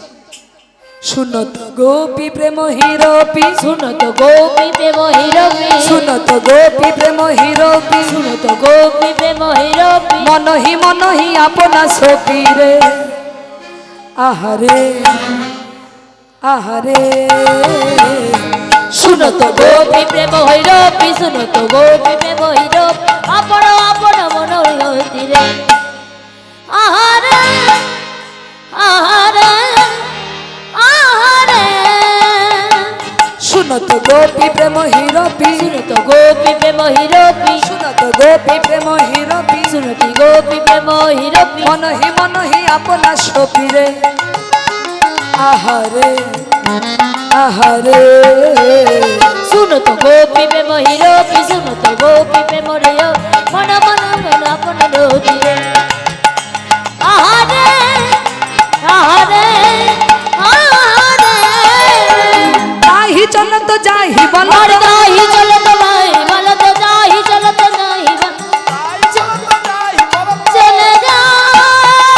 Speaker 1: শুনত গোপী প্রেম হিরপি,
Speaker 2: শুনত গোপী প্রেম হিরপি,
Speaker 1: শুনত গোপী প্রেম হিরপি,
Speaker 2: শুনত গোপী প্রেম হিরপি,
Speaker 1: মনহি আপনা সপীরে আহারে আহারে।
Speaker 2: শুনত গোপী প্রেম হিরপি, শুনত গোপী প্রেম হিরপি, আপন আপন মন হইতিরে আহারে আহারে আহারে।
Speaker 1: শুনত গোপী প্রেম হিরপি,
Speaker 2: শুনত গোপী প্রেম হিরপি,
Speaker 1: শুনত গোপী প্রেম হিরপি,
Speaker 2: শুনতি গোপী প্রেম হিরপি,
Speaker 1: মনহি আপনা সপীরে আহারে আহারে।
Speaker 2: শুনত গোপী প্রেম হিরপি, শুনত গোপী প্রেম রেয়, মন মন মন আপন রোধিরে আহারে আহারে আহারে।
Speaker 1: যাহি চলত যাহি বল,
Speaker 2: আর যাহি চলত যাই বলত, যাহি চলত যাই বল, চলে যায়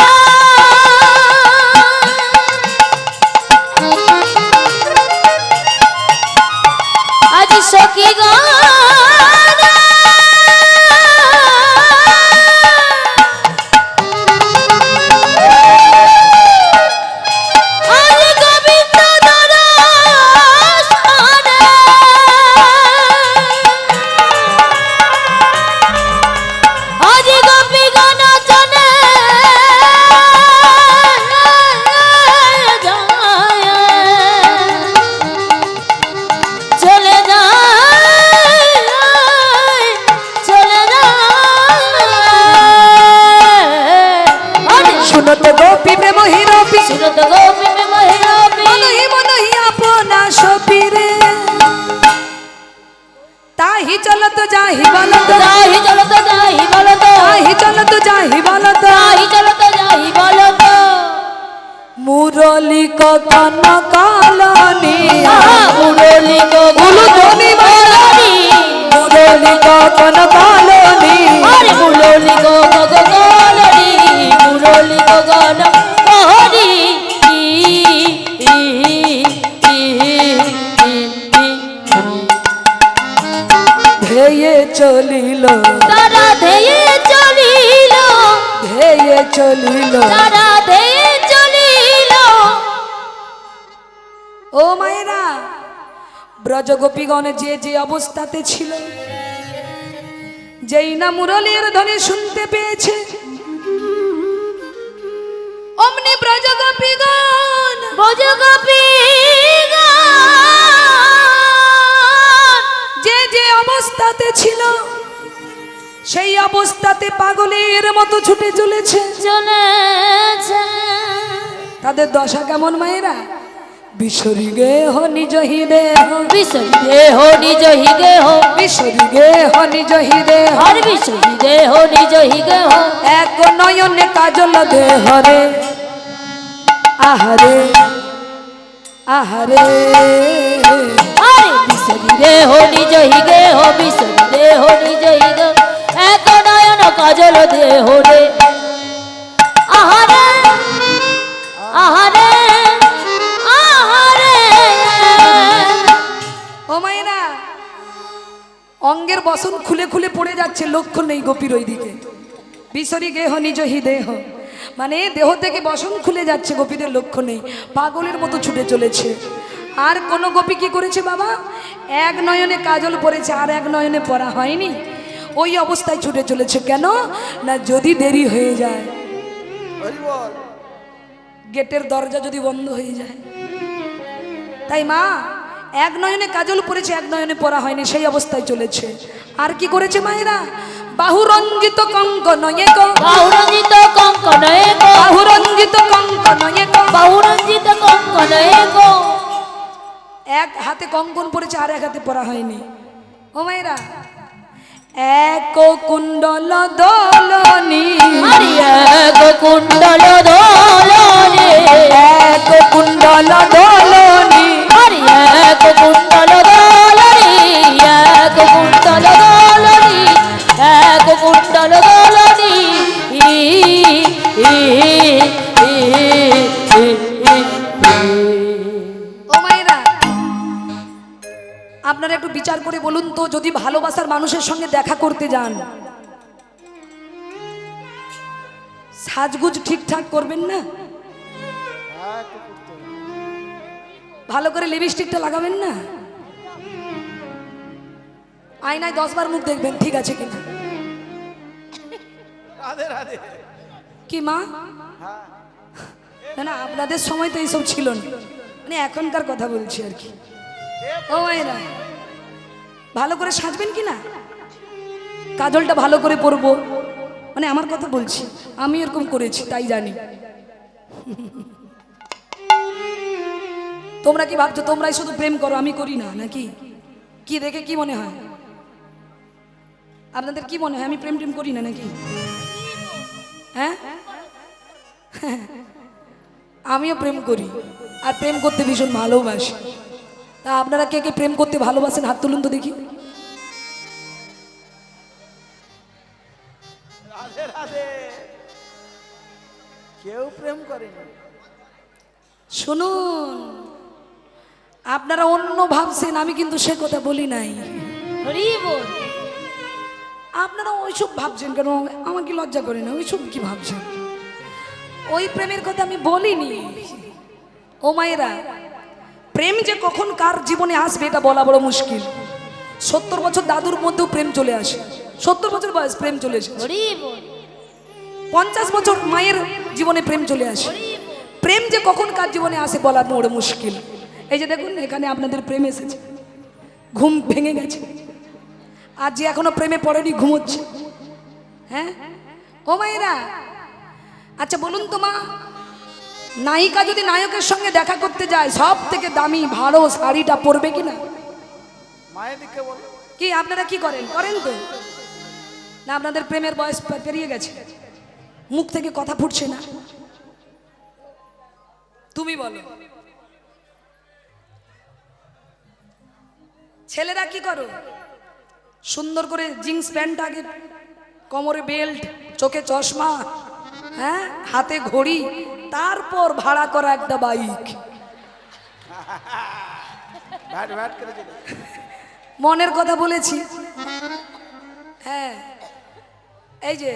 Speaker 1: মুরলি কতন কালনি
Speaker 2: মুরলি
Speaker 1: উলুধ্বনি
Speaker 2: কলনি
Speaker 1: মুরলি কতন কালনি
Speaker 2: আরে মুরলি কলনি মুরলি কলনি
Speaker 1: ধেয়ে চলিল
Speaker 2: তারা ধেয়ে চলিল
Speaker 1: ধেয়ে চলিল
Speaker 2: তারা ধেয়ে চলিল
Speaker 1: ও মায়েরা ব্রজগোপীগণ যে যে অবস্থাতে ছিল যেই না মুরলীর ধ্বনি শুনতে পেয়েছে অমনি ব্রজগোপীগণ যে যে অবস্থাতে ছিল সেই অবস্থাতে পাগলের মতো ছুটে চলেছে
Speaker 2: চলেছে
Speaker 1: তাদের দশা কেমন মায়েরা বিশ্বরি গেহ নিজ হৃদেহ
Speaker 2: বিশ্বরি দেহ নিজ হি দেহ
Speaker 1: বিশ্বরি গেহ নিজ হৃদেহ
Speaker 2: আর বিশ্বরি দেহ নিজ হি দেহ
Speaker 1: এক নয়নে কাজল দেহরে আহারে আহারে
Speaker 2: আরে বিশ্বরি দেহ নিজ হি দেহ বিশ্বরি দেহ নিজ হি দেহ এক নয়ন কাজল দেহ রে আহারে আহারে আহারে
Speaker 1: ও মায়েরা অঙ্গের বসন খুলে খুলে পড়ে যাচ্ছে লক্ষ্য নেই গোপীর ওইদিকে বিশ্বরি গেহ নিজ হৃদেহ মানে দেহ থেকে বসন খুলে যাচ্ছে গোপীদের লক্ষ্য নেই পাগলের মতো ছুটে চলেছে আর কোন গোপী কি করেছে বাবা এক নয়নে কাজল পড়েছে আর এক নয়নে পড়া হয়নি ওই অবস্থায় ছুটে চলেছে কেন না যদি দেরি হয়ে যায়
Speaker 3: হরি বল
Speaker 1: গেটের দরজা যদি বন্ধ হয়ে যায় তাই মা এক নয়নে কাজল পড়েছে এক নয়নে পড়া হয়নি সেই অবস্থায় চলেছে আর কি করেছে মায়েরা বাহুরঞ্জিত কঙ্কন এক
Speaker 2: বাহুরঞ্জিত কঙ্কন এক
Speaker 1: বাহুরঞ্জিত কঙ্কন এক
Speaker 2: বাহুরঞ্জিত কঙ্কন এক
Speaker 1: এক হাতে কঙ্কন পড়েছে আর এক হাতে পড়া হয়নি ও মায়েরা এক কুণ্ডল দোলনি
Speaker 2: আরে এক কুণ্ডল দোলনে
Speaker 1: এক কুণ্ডল দোলনি
Speaker 2: আরে এক কুণ্ডল দোলনে এক কুণ্ডল দোলনে এক কুণ্ডল দোলনে
Speaker 1: ও মায়েরা আপনারা একটু বিচার করে বলুন তো যদি ভালোবাসার মানুষের সঙ্গে দেখা করতে যান সাজগুজ ঠিকঠাক করবেন না
Speaker 3: হ্যাঁ একটু করতে হবে।
Speaker 1: ভালো করে লিপস্টিকটা লাগাবেন না আয়নায় 10 বার মুখ দেখবেন ঠিক আছে কিনা
Speaker 3: রাধে রাধে
Speaker 1: কি মা না না আপনাদের সময় তো এইসব ছিল না মানে এখনকার কথা বলছি আর কি ও মায়েরা ভালো করে সাজবেন কি না কাজলটা ভালো করে পরবো মানে আমার কথা বলছি আমি এরকম করেছি তাই জানি তোমরা কি ভাবছো তোমরাই শুধু প্রেম করো আমি করি না নাকি কি দেখে কি মনে হয় আপনাদের কি মনে হয় আমি প্রেম টেম করি না নাকি হ্যাঁ আমিও প্রেম করি আর প্রেম করতে ভীষণ ভালোবাসি তা আপনারা কে কে প্রেম করতে ভালোবাসেন হাত তুলুন তো দেখি
Speaker 3: রাধে রাধে কেউ প্রেম করেনি
Speaker 1: শুনুন আপনারা অন্য ভাবছেন আমি কিন্তু সে কথা বলি নাই
Speaker 2: হরি বল
Speaker 1: আপনারা ওইসব ভাবছেন কেন আমাকে লজ্জা করে না ওইসব কি ভাবছেন ওই প্রেমের কথা আমি বলিনি ও মায়েরা প্রেম যে কখন কার জীবনে আসবে এটা বলা বড় মুশকিল 70 বছর দাদুর মধ্যেও প্রেম চলে আসে 70 বছর বয়স প্রেম চলে আসে
Speaker 2: হরি বল
Speaker 1: 50 বছর মায়ের জীবনে প্রেম চলে আসে প্রেম যে কখন কার জীবনে আসে বলা বড় মুশকিল এই যে দেখুন এখানে আপনাদের প্রেম এসেছে ঘুম ভেঙে গেছে আর যে এখনো প্রেমে পড়েনি ঘুমোচ্ছে হ্যাঁ ও মায়েরা আচ্ছা বলুন তো মা নায়িকা যদি নায়কের সঙ্গে দেখা করতে যায় সব থেকে দামি ভালো শাড়িটা পরবে কিনা
Speaker 3: মায়ের দিকে বলো
Speaker 1: কি আপনারা কি করেন করেন তো না আপনাদের প্রেমের বয়স পেরিয়ে গেছে মুখ থেকে কথা ফুটছে না তুমি বলো ছেলেরা কি করো? সুন্দর করে জিন্স প্যান্ট, আগে কোমরে বেল্ট, চোখে চশমা, হ্যাঁ, হাতে ঘড়ি, তারপর ভাড়া করা একটা বাইক।
Speaker 3: ভ্যাট ভ্যাট করে চলে।
Speaker 1: মনের কথা বলেছি। হ্যাঁ, এই যে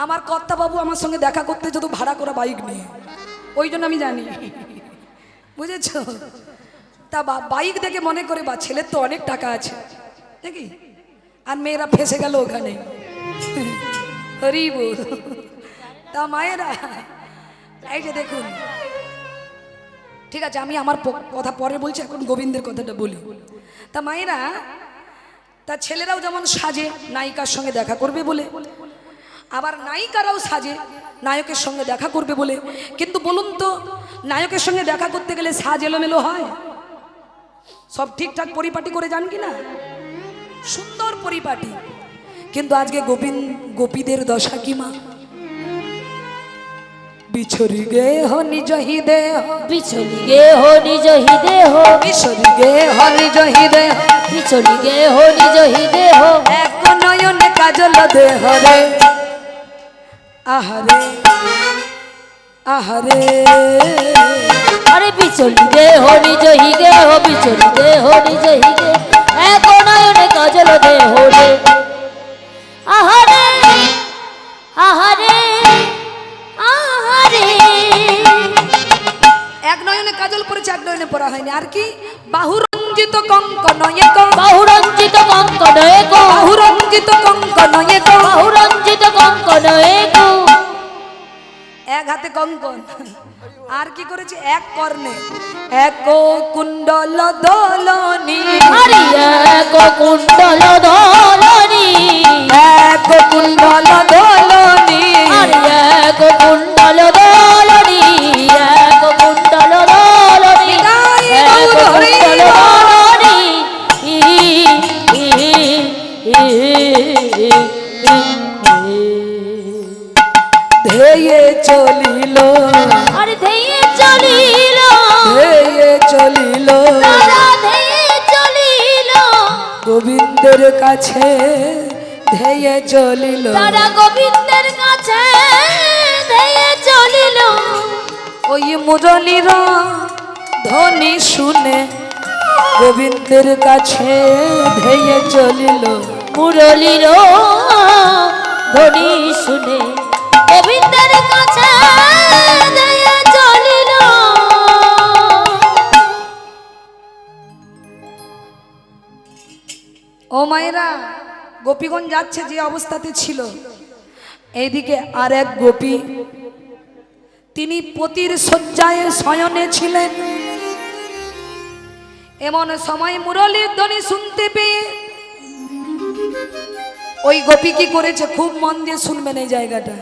Speaker 1: আমার কর্তাবাবু আমার সঙ্গে দেখা করতে যত ভাড়া করা বাইক নিয়ে, ওই জন্য আমি জানি, বুঝেছ? তা বাইক দেখে মনে করে বা ছেলের তো অনেক টাকা আছে নাকি, আর মেয়েরা ফেসে গেল ওখানে। হরি বল। তা মায়েরা এই যে দেখুন, ঠিক আছে আমি আমার কথা পরে বলছি, এখন গোবিন্দের কথাটা বলি। তা মায়েরা, তা ছেলেরাও যেমন সাজে নায়িকার সঙ্গে দেখা করবে বলে, আবার নায়িকারাও সাজে নায়কের সঙ্গে দেখা করবে বলে। কিন্তু বলুন তো, নায়কের সঙ্গে দেখা করতে গেলে সাজ এলোমেলো হয়? সব ঠিকঠাক পরিপাটি করে যান কি না? সুন্দর পরিপাটি। কিন্তু আজকে গোপীদের দশা কি মা? বিছরি গে হো নিজ হি দেহ,
Speaker 2: বিচলি গে হো নিজ হি দেহ,
Speaker 1: বিছরি গে হো নিজ হি দেহ,
Speaker 2: বিচলি গে হো নিজ হি দেহ,
Speaker 1: এক নয়নে কাজল দেহ রে, আহারে আহারে।
Speaker 2: আরে বিচলি গে হো নিজ হি দেহ, বিচলি গে হো নিজ হি দেহ, এক নয়নে কাজল দেহ রে, আহারে আহারে আহারে।
Speaker 1: এক নয়নে কাজল পড়েছে, এক নয়নে পড়া হয়নি। আর কি? বাহুরঞ্জিত কঙ্কন এক,
Speaker 2: বাহুরঞ্জিত কঙ্কন এক,
Speaker 1: বাহুরঞ্জিত কঙ্কন এক,
Speaker 2: বাহুরঞ্জিত কঙ্কন এক,
Speaker 1: এক হাতে কঙ্কন। আর কি করেছে? এক কর্ণে এক কুণ্ডল দোলনি,
Speaker 2: আরে এক কুণ্ডল দোলনি,
Speaker 1: এক কুণ্ডল দোলনি,
Speaker 2: আরে এক কুণ্ডল দোলনি, এক কুণ্ডল দোলনি, এক কুণ্ডল দোলনি।
Speaker 1: ধেয়ে চলিল,
Speaker 2: আরে ধেয়ে চলিল,
Speaker 1: ধেয়ে চলিল
Speaker 2: তারা ধেয়ে চলিল,
Speaker 1: গোবিন্দের কাছে, ধেয়ে চলিল।
Speaker 2: তারা গোবিন্দের কাছে ধেয়ে চলিল।
Speaker 1: ওই মুরলীর ধ্বনি শুনে গোবিন্দের কাছে ধেয়ে চলিল।
Speaker 2: মুরলীর ধ্বনি শুনে গোবিন্দের কাছে ধেয়ে চলিল।
Speaker 1: ও মায়েরা, গোপীগণ যাচ্ছে যে অবস্থাতে ছিল, এইদিকে আর এক গোপী, তিনি পতির শয্যায় শয়নে ছিলেন। এমন সময় মুরলীর ধ্বনি শুনতে পেয়ে ওই গোপী কি করেছে? খুব মন দিয়ে শুনবেন এই জায়গাটা,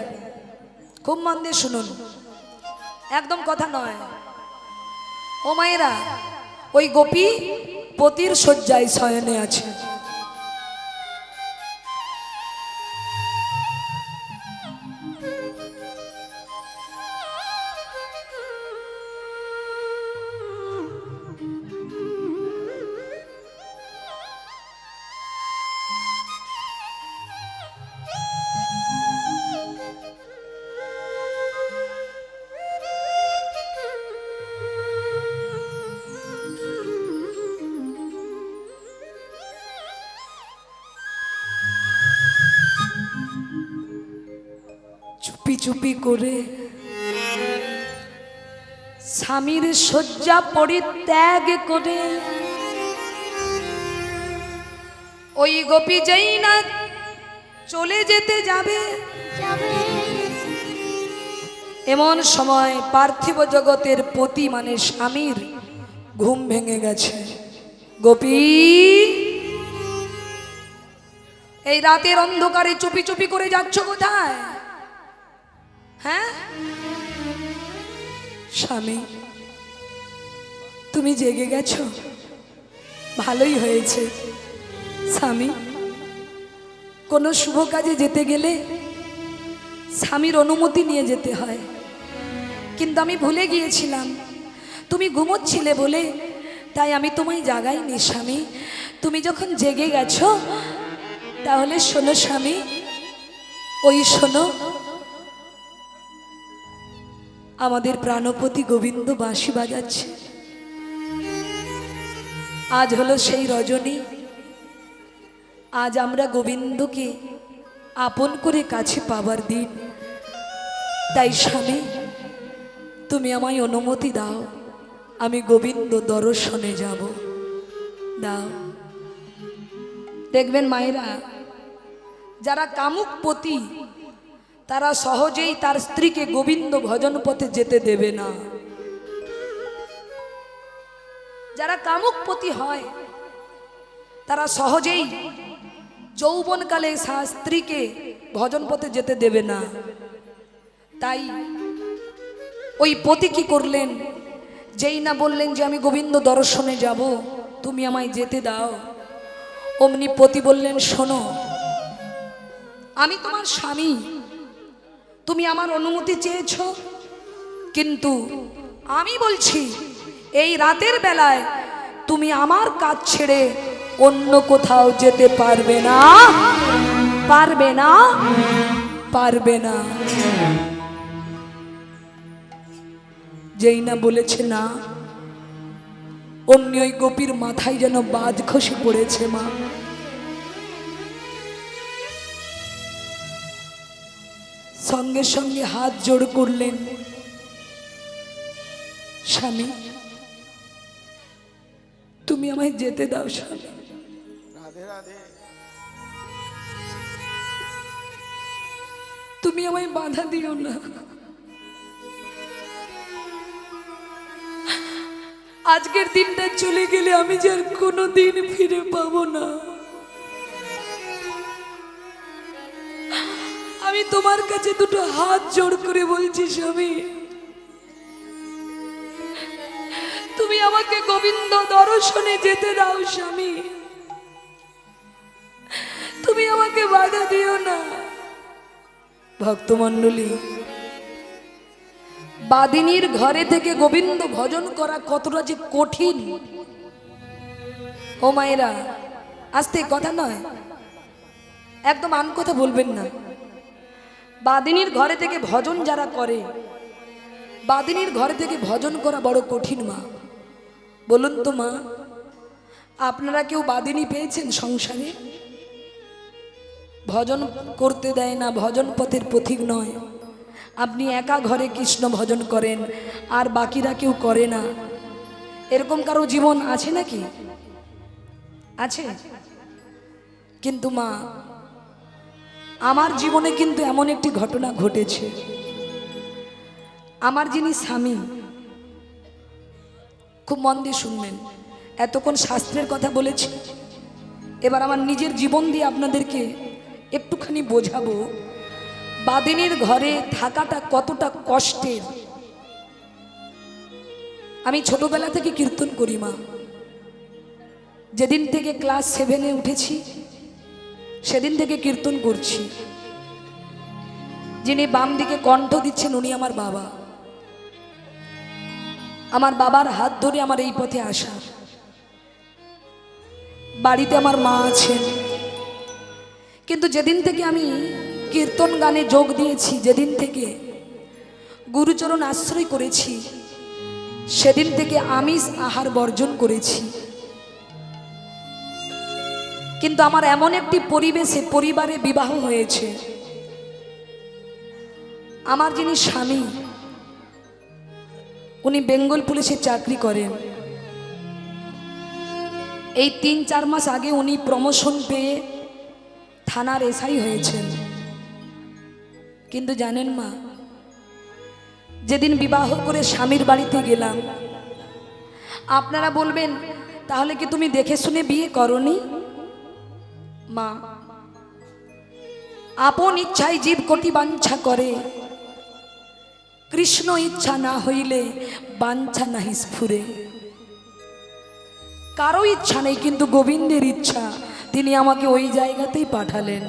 Speaker 1: খুব মন দিয়ে শুনুন, একদম কথা নয়। ও মায়েরা, ওই গোপী পতির শয্যায় শয়নে আছে। চুপি চুপি করে স্বামীর শয্যা পরিত্যাগ করে ওই গোপী যেই না চলে যেতে যাবে, এমন সময় পার্থিব জগতের পতি মানে স্বামীর ঘুম ভেঙে গেছে। গোপী, এই রাতের অন্ধকারে চুপি চুপি করে যাচ্ছ কোথায়? হ্যাঁ স্বামী, তুমি জেগে গেছো, ভালোই হয়েছে। স্বামী, কোনো শুভ কাজে যেতে গেলে স্বামীর অনুমতি নিয়ে যেতে হয়, কিন্তু আমি ভুলে গিয়েছিলাম তুমি ঘুমোচ্ছিলে বলে তাই আমি তোমায় জাগাইনি স্বামী। তুমি যখন জেগে গেছো তাহলে শোনো স্বামী, ওই শোনো, আমাদের প্রাণপতি গোবিন্দ বাঁশি বাজাচ্ছে। আজ হলো সেই রজনী, আজ আমরা গোবিন্দকে আপন করে কাছে পাবার দিন। তাই স্বামী, তুমি আমায় অনুমতি দাও, আমি গোবিন্দ দর্শনে যাব। দাও। দেখবেন মায়েরা, যারা কামুকপতি তারা সহজেই তার স্ত্রীকে গোবিন্দ ভজন পথে যেতে দেবে না। যারা কামুকপতি হয় তারা সহজেই যৌবনকালে স্ত্রীকে ভজন পথে যেতে দেবে না। তাই ওই পতি কি করলেন, যেই না বললেন যে আমি গোবিন্দ দর্শনে যাব, তুমি আমায় যেতে দাও, অমনি পতি বললেন, শোনো, আমি তোমার স্বামী, তুমি আমার অনুমতি চেয়েছ, কিন্তু আমি বলছি এই রাতের বেলায় তুমি আমার কাজ ছেড়ে অন্য কোথাও যেতে পারবে না, পারবে না, পারবে না। যেই না বলেছে না, অমনি ওই গোপীর মাথায় যেন বাজ খসে পড়েছে। মা সঙ্গে সঙ্গে হাত জোড় করলেন, স্বামী তুমি আমায় যেতে দাও স্বামী,
Speaker 3: রাধে রাধে।
Speaker 1: তুমি আমায় বাধা দিও না। আজকের দিনটা চলে গেলে আমি যে আর কোনো দিন ফিরে পাবো না। আমি তোমার কাছে দুটো হাত জোড় করে বলছি স্বামী, তুমি আমাকে গোবিন্দ দর্শনে যেতে দাও স্বামী, তুমি আমাকে বাধা দিও না। ভক্তমণ্ডলী, বাদিনীর ঘরে থেকে গোবিন্দ ভজন করা কতটা যে কঠিন। ও মায়েরা, আস্তে কথা নয়, একদম আন কথা বলবেন না। বাদিনীর ঘরে থেকে ভজন যারা করে, বাদিনীর ঘরে থেকে ভজন করা বড় কঠিন। মা বলুন তো মা, আপনারা কেউ বাদিনী পেয়েছেন সংসারে? ভজন করতে দেয় না, ভজন পথের পথিক নয়। আপনি একা ঘরে কৃষ্ণ ভজন করেন আর বাকিরা কেউ করে না, এরকম কারো জীবন আছে নাকি? আছে? কিন্তু মা, আমার জীবনে কিন্তু এমন একটি ঘটনা ঘটেছে। আমার যিনি স্বামী, খুব মন দিয়ে শুনবেন, এতক্ষণ শাস্ত্রের কথা বলেছি, এবার আমার নিজের জীবন দিয়ে আপনাদেরকে একটুখানি বোঝাবো বাদিনীর ঘরে থাকাটা কতটা কষ্টের। আমি ছোটবেলা থেকে কীর্তন করি মা, যেদিন থেকে ক্লাস 7-এ উঠেছি সেদিন থেকে কীর্তন করছি। যিনি বাম দিকে কণ্ঠ দিচ্ছেন উনি আমার বাবা। আমার বাবার হাত ধরে আমার এই পথে আসা। বাড়িতে আমার মা আছেন, কিন্তু যেদিন থেকে আমি কীর্তন গানে যোগ দিয়েছি, যেদিন থেকে গুরুচরণ আশ্রয় করেছি, সেদিন থেকে আমিষ আহার বর্জন করেছি। কিন্তু আমার এমন একটি পরিবেশে, পরিবারে বিবাহ হয়েছে। আমার যিনি স্বামী উনি বেঙ্গল পুলিশে চাকরি করেন। এই 3-4 মাস আগে উনি প্রমোশন পেয়ে থানার এসআই হয়েছেন। কিন্তু জানেন মা, যেদিন বিবাহ করে স্বামীর বাড়িতে গেলাম, আপনারা বলবেন তাহলে কি তুমি দেখে শুনে বিয়ে করনি? মা, আপন ইচ্ছায় জীব কোটি বাঞ্ছা করে, কৃষ্ণ ইচ্ছা না হইলে বাঞ্ছা নাহি স্ফুরে। কারো ইচ্ছা নেই, কিন্তু গোবিন্দের ইচ্ছা, তিনি আমাকে ওই জায়গাতেই পাঠালেন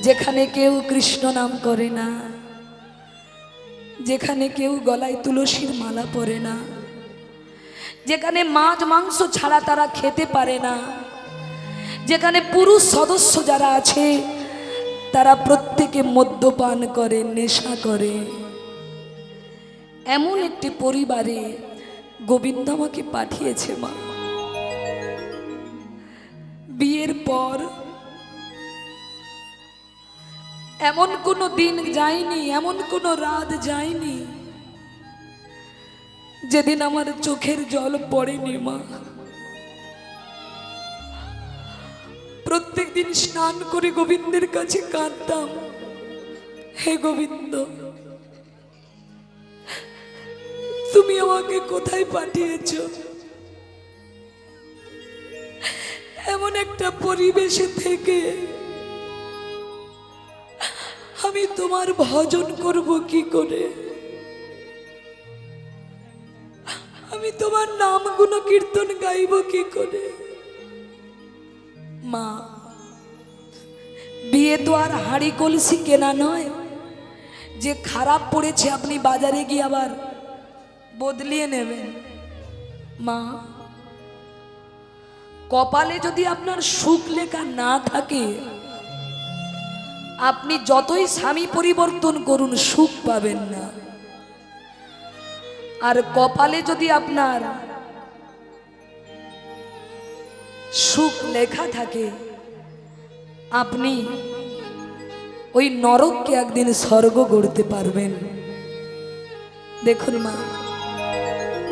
Speaker 1: যেখানে কেউ কৃষ্ণ নাম করে না, যেখানে কেউ গলায় তুলসীর মালা পরে না, যেখানে মাছ মাংস ছাড়া তারা খেতে পারে না, যেখানে পুরুষ সদস্য যারা আছে তারা প্রত্যেকে মদ্যপান করে, নেশা করে, এমন একটি পরিবারে গোবিন্দ আমাকে পাঠিয়েছে মা। বিয়ের পর এমন কোনো দিন যায়নি, এমন কোনো রাত যায়নি যেদিন আমার চোখের জল পড়েনি মা। প্রত্যেক দিন স্নান করে গোবিন্দের কাছে কাঁদতাম, হে গোবিন্দ তুমি আমাকে কোথায় পাঠিয়েছ? এমন একটা পরিবেশে থেকে আমি তোমার ভজন করব কি করে? আমি তোমার নাম গুণ কীর্তন গাইব কি করে? মা, বিয়ে তো আর হাঁড়ি কলসি কেনা নয় যে খারাপ পড়েছে আপনি বাজারে গিয়ে আবার বদলিয়ে নেবেন। মা, কপালে যদি আপনার সুখ লেখা না থাকে, আপনি যতই স্বামী পরিবর্তন করুন সুখ পাবেন না। আর কপালে যদি আপনার সুখ লেখা থাকে, আপনি ওই নরককে একদিন স্বর্গ গড়তে পারবেন। দেখুন মা,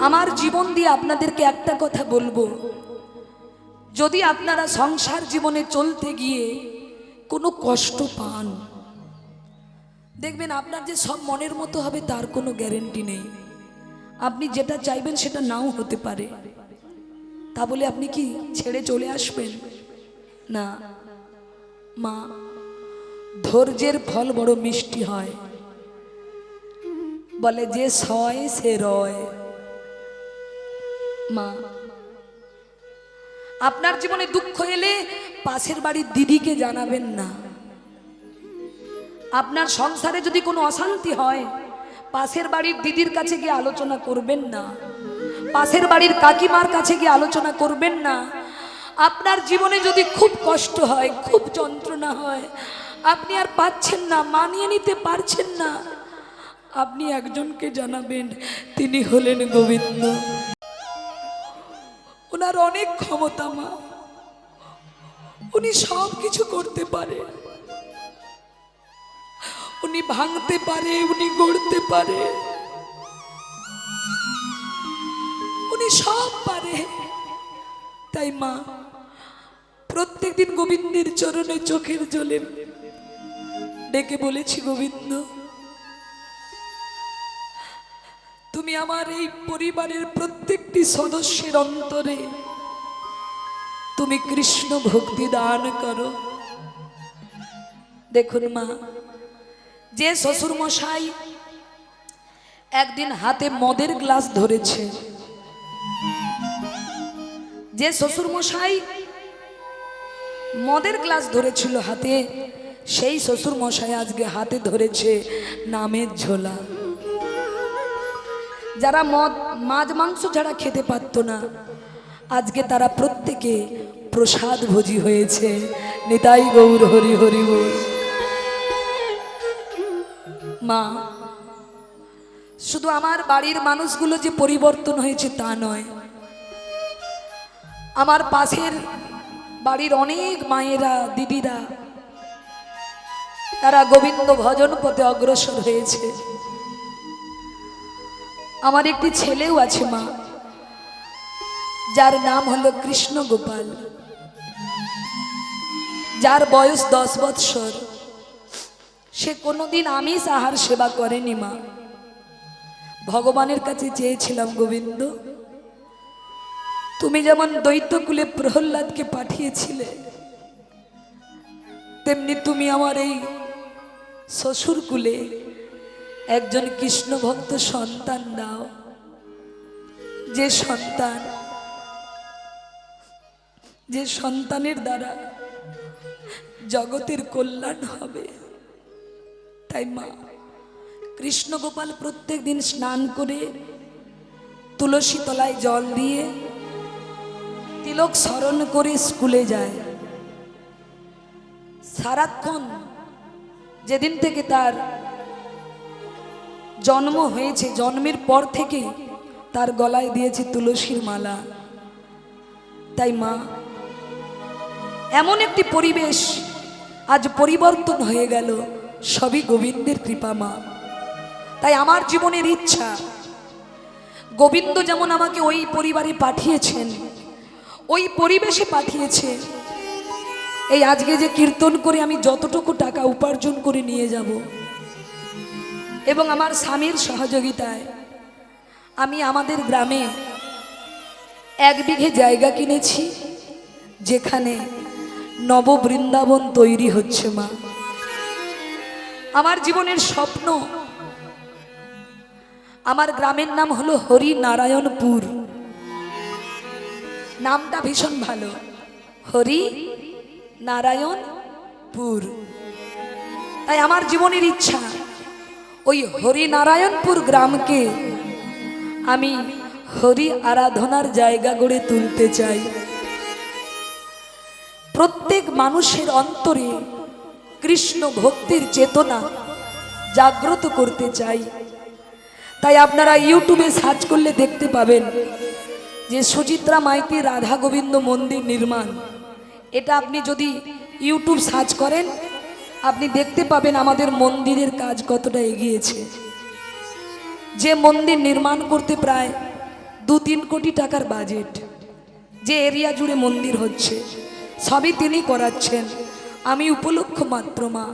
Speaker 1: আমার জীবন দিয়ে আপনাদেরকে একটা কথা বলবো, যদি আপনারা সংসার জীবনে চলতে গিয়ে কোনো কষ্ট পান, দেখবেন আপনার যে সব মনের মতো হবে তার কোনো গ্যারেন্টি নেই। আপনি যেটা চাইবেন সেটা নাও হতে পারে। তা বলে আপনি কি ছেড়ে চলে আসবেন? না মা, ধৈর্যের ফল বড় মিষ্টি হয়, বলে যে সয় সে রয়। মা, আপনার জীবনে দুঃখ এলে পাশের বাড়ির দিদিকে জানাবেন না। আপনার সংসারে যদি কোনো অশান্তি হয়, পাশের বাড়ির দিদির কাছে গিয়ে আলোচনা করবেন না, পাশের বাড়ির কাকিমার কাছে গিয়ে আলোচনা করবেন না। আপনার জীবনে যদি খুব কষ্ট হয়, খুব যন্ত্রণা হয়, আপনি আর পাচ্ছেন না, মানিয়ে নিতে পারছেন না, আপনি একজনকে জানাবেন, তিনি হলেন গোবিন্দ। ওনার অনেক ক্ষমতা মা, উনি সব কিছু করতে পারে, উনি ভাঙতে পারে, উনি গড়তে পারে, উনি সব পারে। তাই মা, প্রত্যেকদিন গোবিন্দের চরণে চোখের জলে ডেকে বলেছি, গোবিন্দ তুমি আমার এই পরিবারের প্রত্যেকটি সদস্যের অন্তরে তুমি কৃষ্ণ ভক্তি দান করো। দেখুন মা, যে শ্বশুর মশাই একদিন হাতে মদের গ্লাস ধরেছে, যে শ্বশুর মশাই মদের গ্লাস ধরেছিল হাতে, সেই শ্বশুর মশাই আজকে হাতে ধরেছে নামের ঝোলা। যারা মদ মাছ মাংস ছাড়া খেতে পারত না, আজকে তারা প্রত্যেকে প্রসাদ ভোজি হয়েছে। নিতাই গৌর হরি হরি বল। মা, শুধু আমার বাড়ির মানুষগুলো যে পরিবর্তন হয়েছে তা নয়, আমার পাশের বাড়ির অনেক মায়েরা, দিদিরা, তারা গোবিন্দ ভজন পথে অগ্রসর হয়েছে। আমার একটি ছেলেও আছে মা, যার নাম হলো কৃষ্ণ গোপাল, যার বয়স 10 বৎসর। সে কোনোদিন আমিষ আহার সেবা করেনি মা। ভগবানের কাছে চেয়েছিলাম, গোবিন্দ তুমি যেমন দৈত্যকুলে প্রহ্লাদকে পাঠিয়েছিলে, তেমনি তুমি আমার এই শ্বশুর কুলে একজন কৃষ্ণ ভক্ত সন্তান দাও, যে সন্তানের দ্বারা জগতের কল্যাণ হবে। তাই মা, কৃষ্ণগোপাল প্রত্যেক দিন স্নান করে তুলসী তলায় জল দিয়ে তিলক স্মরণ করে স্কুলে যায়। সারাক্ষণ যেদিন থেকে তার জন্ম হয়েছে, জন্মের পর থেকেই তার গলায় দিয়েছে তুলসীর মালা। তাই মা, এমন একটি পরিবেশ আজ পরিবর্তন হয়ে গেল, সবই গোবিন্দের কৃপা মা। তাই আমার জীবনের ইচ্ছা, গোবিন্দ যেমন আমাকে ওই পরিবারে পাঠিয়েছেন, ওই পরিবেশে পাঠিয়েছে, এই আজকে যে কীর্তন করে আমি যতটুকু টাকা উপার্জন করে নিয়ে যাব এবং আমার স্বামীর সহযোগিতায় আমি আমাদের গ্রামে 1 বিঘে জায়গা কিনেছি, যেখানে নব বৃন্দাবন তৈরি হচ্ছে মা। আমার জীবনের স্বপ্ন, আমার গ্রামের নাম হলো হরিনারায়ণপুর। নামটা ভীষণ ভালো, হরিনারায়ণপুর। তাই আমার জীবনের ইচ্ছা ওই হরিনারায়ণপুর গ্রামকে আমি হরি আরাধনার জায়গা গড়ে তুলতে চাই। প্রত্যেক মানুষের অন্তরে কৃষ্ণ ভক্তির চেতনা জাগ্রত করতে চাই। তাই আপনারা ইউটিউবে সার্চ করলে দেখতে পাবেন যে সুচিত্রা মাইতি রাধা গোবিন্দ মন্দির নির্মাণ। এটা আপনি যদি ইউটিউব সার্চ করেন, আপনি দেখতে পাবেন আমাদের মন্দিরের কাজ কতটা এগিয়েছে। যে মন্দির নির্মাণ করতে প্রায় 2-3 কোটি টাকার বাজেট, যে এরিয়া জুড়ে মন্দির হচ্ছে, সবই তিনি করাচ্ছেন, আমি উপলক্ষ মাত্র মা।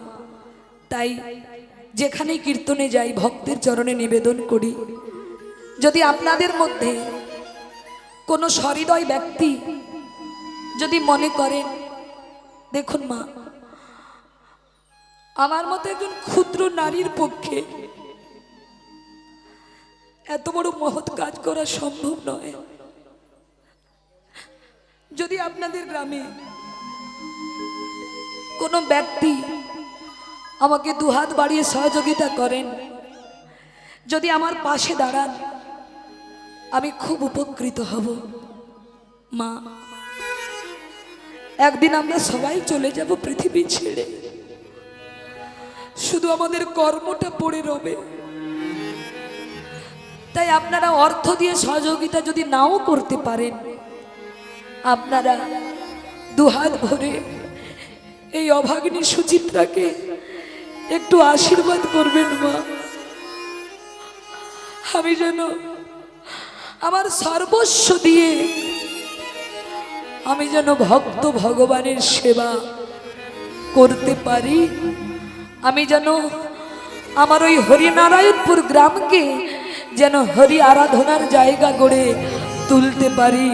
Speaker 1: তাই যেখানেই কীর্তনে যাই ভক্তের চরণে নিবেদন করি, যদি আপনাদের মধ্যে কোনো সহৃদয় ব্যক্তি যদি মনে করেন, দেখুন মা, আমার মতো একজন ক্ষুদ্র নারীর পক্ষে এত বড় মহৎ কাজ করা সম্ভব নয়। যদি আপনাদের গ্রামে কোনো ব্যক্তি আমাকে দুহাত বাড়িয়ে সহযোগিতা করেন, যদি আমার পাশে দাঁড়ান, আমি খুব উপকৃত হব মা। একদিন আমরা সবাই চলে যাব পৃথিবী ছেড়ে, শুধু আমাদের কর্মটা পড়ে রবে। তাই আপনারা অর্থ দিয়ে সহযোগিতা যদি নাও করতে পারেন, আপনারা দুহাত ভরে এই অভাগিনী সুচিত্রাকে একটু আশীর্বাদ করবেন মা। আমি যেন আমার সর্বস্ব দিয়ে আমি যেন ভক্ত ভগবানের সেবা করতে পারি, আমি যেন আমার ওই হরিনারায়ণপুর গ্রামকে যেন হরি আরাধনার জায়গা গড়ে তুলতে পারি।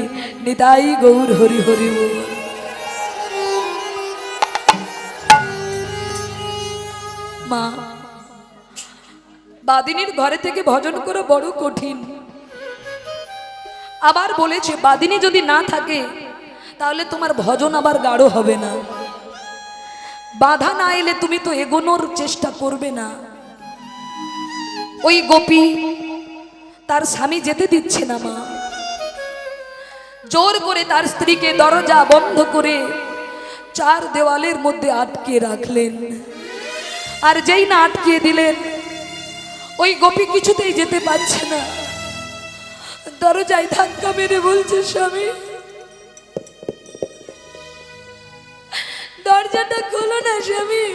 Speaker 1: নিতাই গৌর হরি হরি বল। মা, বাদিনীর ঘরে থেকে ভজন করা বড় কঠিন। আবার বলেছে বাদিনী যদি না থাকে তাহলে তোমার ভজন আবার গাঢ় হবে না। বাধা না এলে তুমি তো এগোনোর চেষ্টা করবে না। ওই গোপী তার স্বামী যেতে দিচ্ছে না মা, জোর করে তার স্ত্রীকে দরজা বন্ধ করে 4 দেওয়ালের মধ্যে আটকে রাখলেন। আর যেই না আটকে দিলেন, ওই গোপী কিছুতেই যেতে পারছে না। দরজায় ধাক্কা মেরে বলছে, স্বামী দরজাটা খোলো না স্বামী,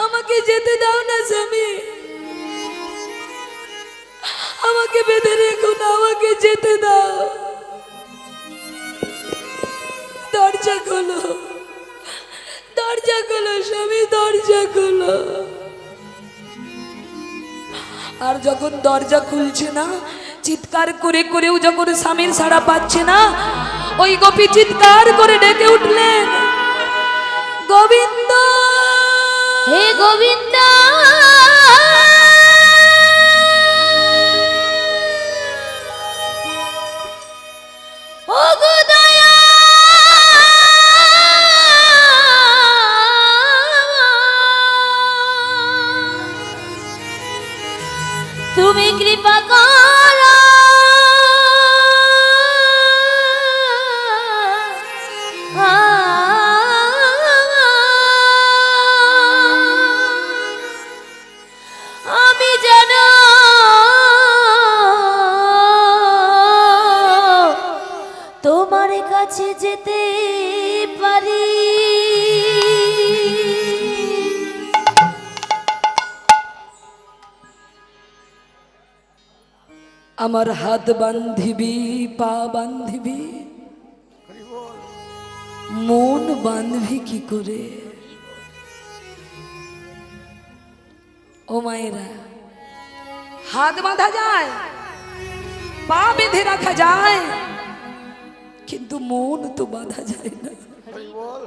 Speaker 1: আমাকে যেতে দাও না স্বামী, আমাকে বেঁধে রেখো না, আমাকে যেতে দাও, দরজা খোলো, দরজা খোলো স্বামী, দরজা খোলো। আর যখন দরজা খুলছে না, চিৎকার করে করেও যখন স্বামীর সাড়া পাচ্ছে না, ওই গোপী চিৎকার করে ডেকে উঠলেন, গোবিন্দ,
Speaker 2: হে গোবিন্দ, ও গো দয়া, তুমি কৃপা করো আমি যেন তোমার কাছে যেতে পারি।
Speaker 1: আমার হাত বান্ধিবি, পা বান্ধিবি,
Speaker 3: হরি বল।
Speaker 1: মন বাঁধবি কি করে? ও মায়েরা, হাত বাঁধা যায়, পা বেঁধে রাখা যায়, কিন্তু মন তো বাঁধা যায় না।
Speaker 3: হরি বল।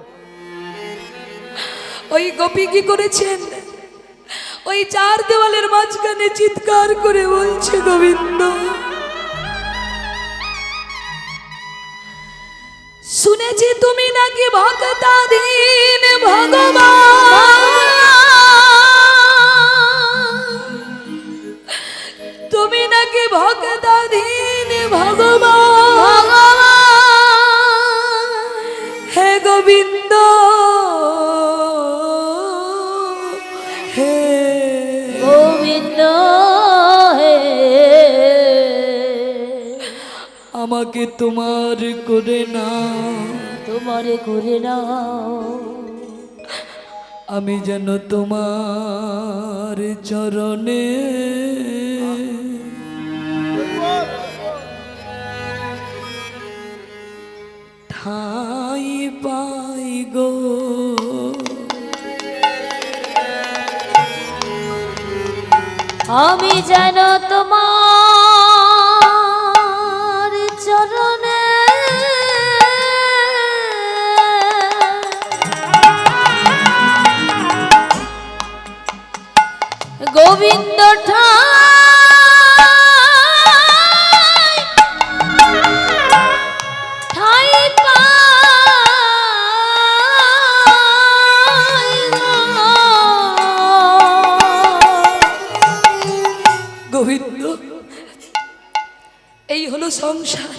Speaker 1: ওই গোপী কি করেছেন? ওই চার দেওয়ালের মাঝখানে চিৎকার করে বলছে, গোবিন্দ শুনেছি তুমি নাকি ভক্তাধীন ভগবান, তুমি নাকি ভক্তাধীন ভগবান, হে গোবিন্দ হে
Speaker 2: গোবিন্দ হে,
Speaker 1: আমাকে তোমার করে নাও,
Speaker 2: তোমারে করে নাও,
Speaker 1: আমি যেন তোমার চরণে ঠাই পাই গো।
Speaker 2: আমি যেন তোমার চরণে গোবিন্দ ঠাই ঠাই পাই গো।
Speaker 1: গোবিন্দ, এই হলো সংসার,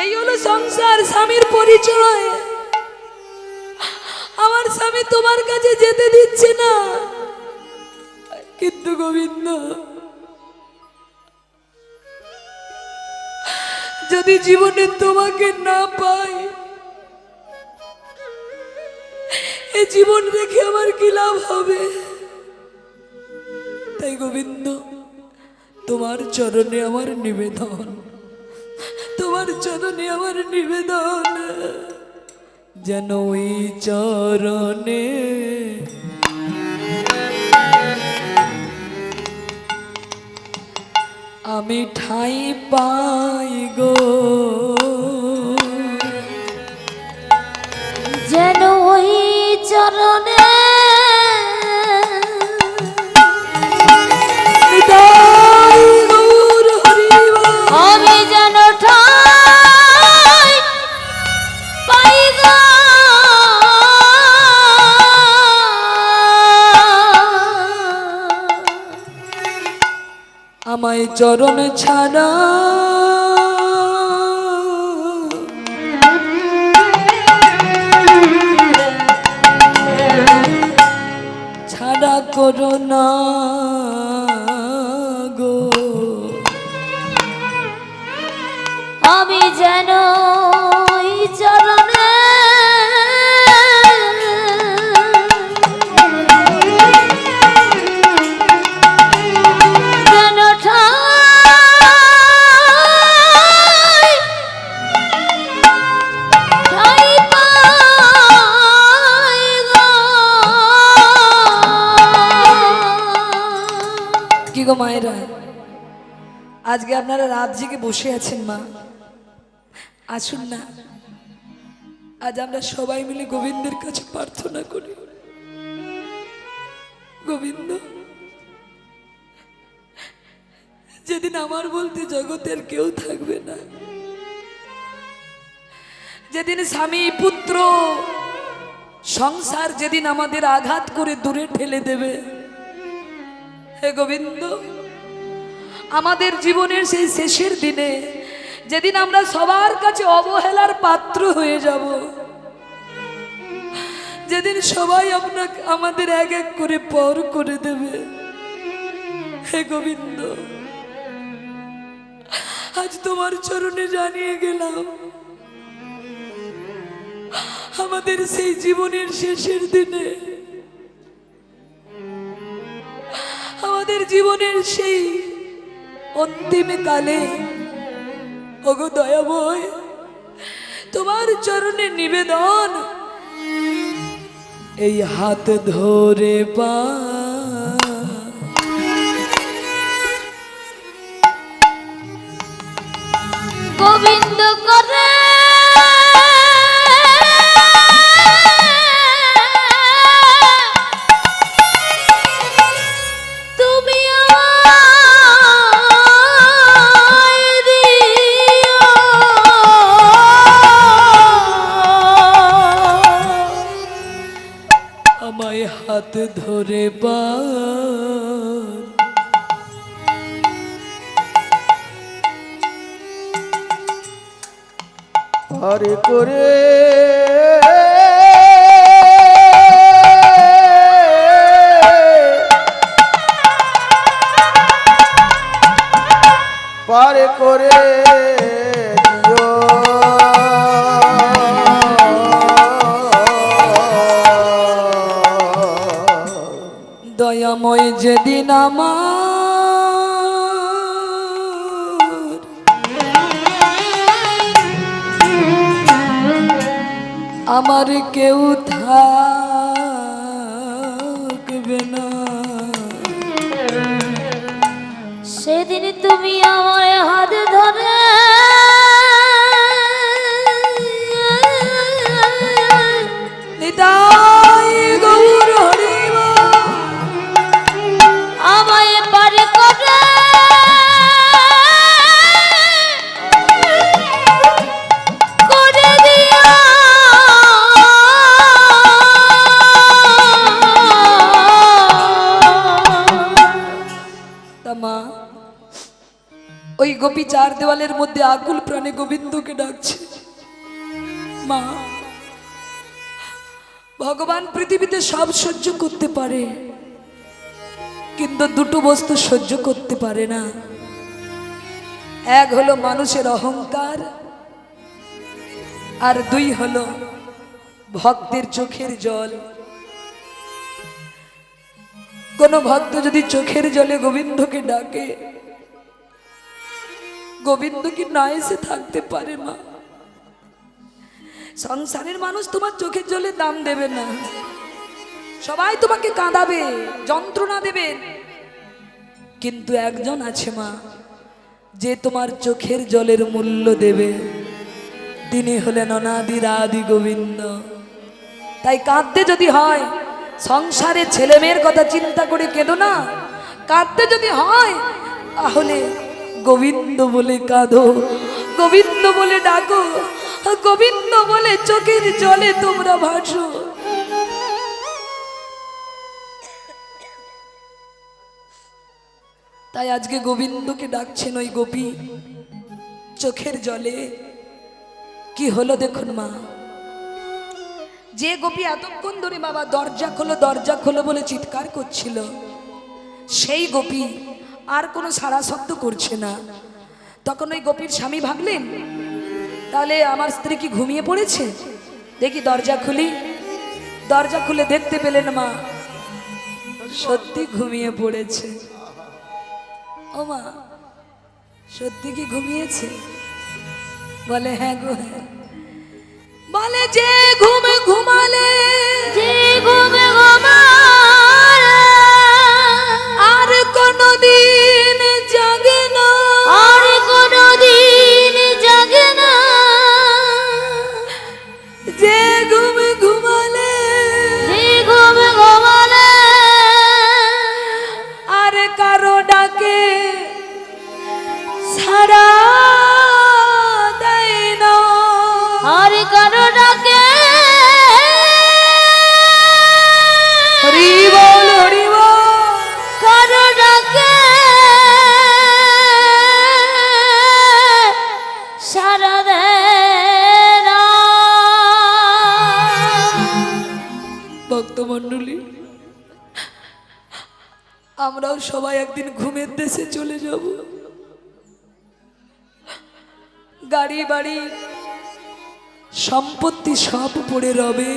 Speaker 1: এই হলো সংসার, স্বামীর পরিচয়। আমার স্বামী তোমার কাছে যেতে দিচ্ছে না, কিন্তু গোবিন্দ যদি জীবনে তোমাকে না পাই, এই জীবন রেখে আমার কি লাভ হবে? তাই গোবিন্দ, তোমার চরণে আমার নিবেদন, তোমার চরণে আমার নিবেদন, যেন ওই চরণে আমি ঠাই পাই গো,
Speaker 2: যেন ওই চরণে
Speaker 1: নিতাই গৌর হরি বল।
Speaker 2: আমি যেন ঠাই পাই গো।
Speaker 1: আমায় চরণ ছাড়া ছাড়া করো না গো,
Speaker 2: আমি যেন ওই চরণে যেন ঠাই ঠাই পাই গো।
Speaker 1: কি গো মায়েরা, আজকে আপনারা রাত জেগে বসে আছেন, মা আসুন না, আজ আমরা সবাই মিলে গোবিন্দের কাছে প্রার্থনা করি। গোবিন্দ, যেদিন আমার বলতে জগতের কেউ থাকবে না, যেদিন স্বামী পুত্র সংসার যেদিন আমাদের আঘাত করে দূরে ঠেলে দেবে, হে গোবিন্দ, আমাদের জীবনের সেই শেষের দিনে যেদিন আমরা সবার কাছে অবহেলার পাত্র হয়ে যাব, যেদিন সবাই আপনাকে আমাদের এক এক করে পর করে দেবে, হে গোবিন্দ, আজ তোমার চরণে জানিয়ে গেলাম আমাদের সেই জীবনের শেষের দিনে, আমাদের জীবনের সেই অন্তিম কালে, ওগো দয়াময়, তোমার চরণে নিবেদন, এই হাত ধরে পা
Speaker 2: গোবিন্দ করে তুমি আমায় দিও,
Speaker 1: আমায় হাত ধরে পা
Speaker 3: হরে করে পারে করে দিও।
Speaker 1: দয়াময় যেদিন আমার কেউ থাকবে না,
Speaker 2: সেদিন তুমি আমার হাত ধরে
Speaker 1: নিতাই গৌর হরি বল,
Speaker 2: আমায় পারে করে করে দিও।
Speaker 1: তা মা, ওই গোপী চার দেওয়ালের মধ্যে আকুল প্রাণে গোবিন্দকে ডাকছে। মা, ভগবান পৃথিবীতে সব সহ্য করতে পারে, কিন্তু দুটো বস্তু সহ্য করতে পারে না। এক হলো মানুষের অহংকার, আর দুই হলো ভক্তের চোখের জল। কোন ভক্ত যদি চোখের জলে গোবিন্দকে ডাকে, গোবিন্দ কি না এসে থাকতে পারে? মা, সংসারের মানুষ তোমার চোখের জলে দাম দেবে না, সবাই তোমাকে কাঁদাবে, যন্ত্রণা দেবে, কিন্তু একজন আছে মা, যে তোমার চোখের জলের মূল্য দেবে, তিনি হলেন অনাদির আদি গোবিন্দ। তাই কাঁদতে যদি হয়, সংসারে ছেলে মেয়ের কথা চিন্তা করে কেঁদো না। কাঁদতে যদি হয়, তাহলে গোবিন্দ বলে কাঁদো, গোবিন্দ বলে ডাকো, গোবিন্দ বলে চোখের জলে তোমরা ভাসো। তাই আজকে গোবিন্দকে ডাকছেন ওই গোপী চোখের জলে। কি হলো দেখুন মা, যে গোপী এতক্ষণ ধরে বাবা দরজা খোলো দরজা খোলো বলে চিৎকার করছিল, সেই গোপী আর কোনো সাড়া শব্দ করছে না। তখন ওই গোপীর স্বামী ভাবলেন, তাহলে আমার স্ত্রী কি ঘুমিয়ে পড়েছে, দেখি দরজা খুলি। দরজা খুলে দেখতে পেলেন মা সত্যি ঘুমিয়ে পড়েছে। ও মা, সত্যি কি ঘুমিয়েছে? বলে হ্যাঁ গো হ্যাঁ। বলে যে ঘুমে ঘুমালে,
Speaker 2: যে ঘুমে ঘুমালে
Speaker 1: আর কোনদিন জাগে না,
Speaker 2: আর কোনদিন জাগে না,
Speaker 1: যে ঘুমে ঘুমালে,
Speaker 2: যে ঘুমে ঘুমালে
Speaker 1: আর কারো ডাকে সারা দেয় না,
Speaker 2: আর কারো ডাকে
Speaker 1: একদিন ঘুমের দেশে চলে যাব। গাড়ি বাড়ি সম্পত্তি সব পড়ে রবে,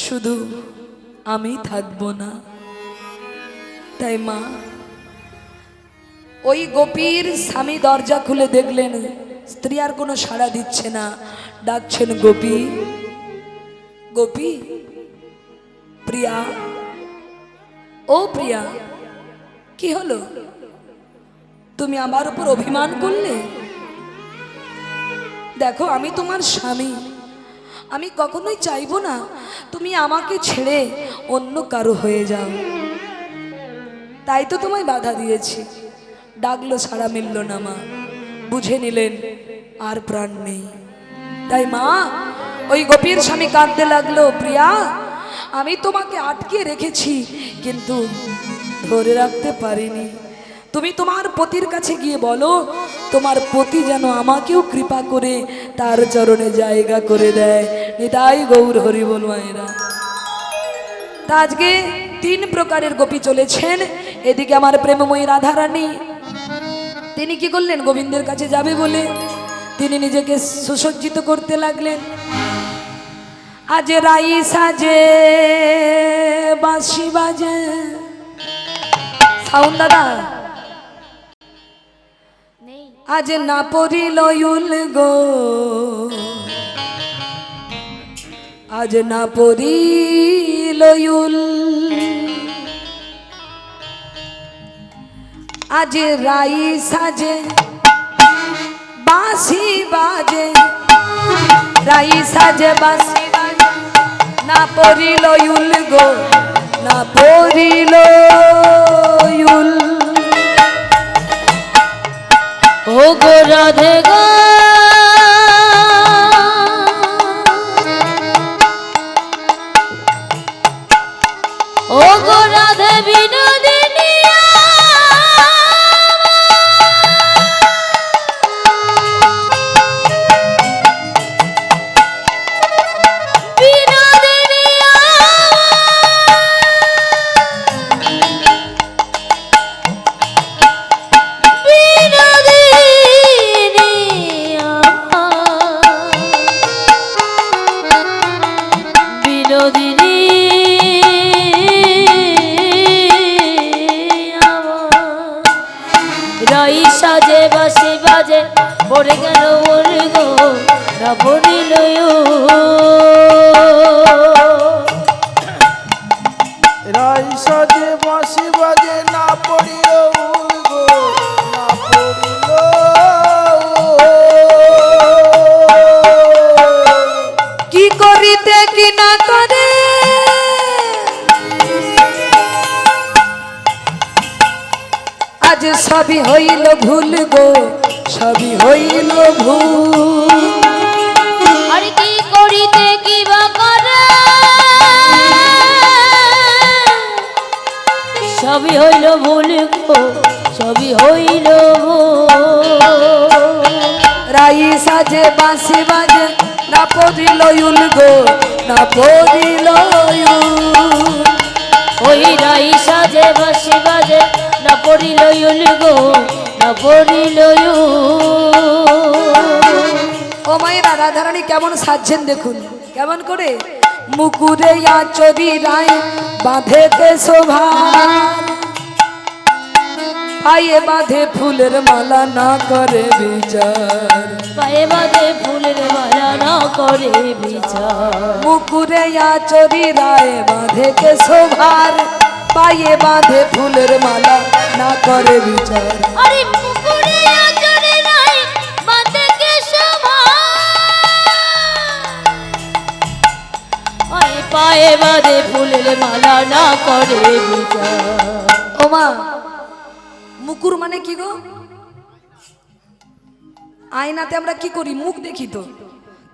Speaker 1: শুধু আমি থাকবো না। তাই মা, ওই গোপীর স্বামী দরজা খুলে দেখলেন স্ত্রী আর কোনো সাড়া দিচ্ছে না। ডাকছেন, গোপী, গোপী, প্রিয়া, ও প্রিয়া, কি হলো? তুমি আমার উপর অভিমান করলে? দেখো, আমি তোমার স্বামী, আমি কখনোই চাইবো না তুমি আমাকে ছেড়ে অন্য কারো হয়ে যাও। তাই তো তোমায় বাধা দিয়েছি। ডাকলো, সাড়া মিলল না মা। বুঝে নিলেন আর প্রাণ নেই। তাই মা, ওই গোপীর স্বামী কাঁদতে লাগলো, প্রিয়া, আমি তোমাকে আটকে রেখেছি কিন্তু ধরে রাখতে পারিনি। তুমি তোমার পতির কাছে গিয়ে বলো, তোমার পতি যেন আমাকেও কৃপা করে তার চরণে জায়গা করে দেয়। নিতাই গৌর হরি বল মায়েরা। তা আজকে 3 প্রকারের গোপী চলেছেন। এদিকে আমার প্রেমময়ী রাধারানী, তিনি কি করলেন? গোবিন্দের কাছে যাবে বলে তিনি নিজেকে সুসজ্জিত করতে লাগলেন। আজ রাই সাজে বাঁশি বাজে, সাউন্ড দাদা,
Speaker 2: নেই।
Speaker 1: আজ না পড়িল ইউল গো, আজ না পড়িল ইউল, আজ রাই সাজে বাঁশি বাজে, রাই সাজে বাঁশি বাজে, না পড়িল ইউল গো, না পড়িল ইউল।
Speaker 2: ও গো রাধে গো, ও গো রাধে বিনোদিনী, বিনোদিনী বিনোদিনী রাই সাজে বাঁশি বাজে, পড়ে গেল ওর গো, না পড়িল
Speaker 3: রাই সাজে বাঁশি বাজে, না পড়িল উল গো, না পড়িল।
Speaker 1: কি করিতে কি না করে, আজ সবই হইল ভুল গো, সবই হইল ভুল।
Speaker 2: আর কি করিতে কি বা করে, সবই হইল ভুল গো, সবই হইল ভুল।
Speaker 1: রাই সাজে বাঁশি বাজে, না পড়িল ইউল গো, না পড়িল ইউল।
Speaker 2: ওই রাই সাজে বাঁশি বাজে, না পড়িল ইউল গো, না পড়িল
Speaker 1: ও মায়েরা, রাধারানী কেমন সাজছেন দেখুন, কেমন করে। মুকুরে আচরি রায় বাঁধেতে শোভা, পায়ে বাঁধে ফুলের মালা, না করে বিচার।
Speaker 2: পায়ে বাঁধে ফুলের মালা, না করে বিচার।
Speaker 1: মুকুরে আচরি রায় বাঁধেতে শোভার, পায়ে বাঁধে ফুলের মালা, না করে বিচার।
Speaker 2: আরে মুকুরে আঁচলে নাই বাঁধে কে শোভা, আরে পায়ে বাঁধে ফুলের মালা, না করে বিচার।
Speaker 1: ও মা, মুকুর মানে কি গো? আয়নাতে আমরা কি করি? মুখ দেখি তো।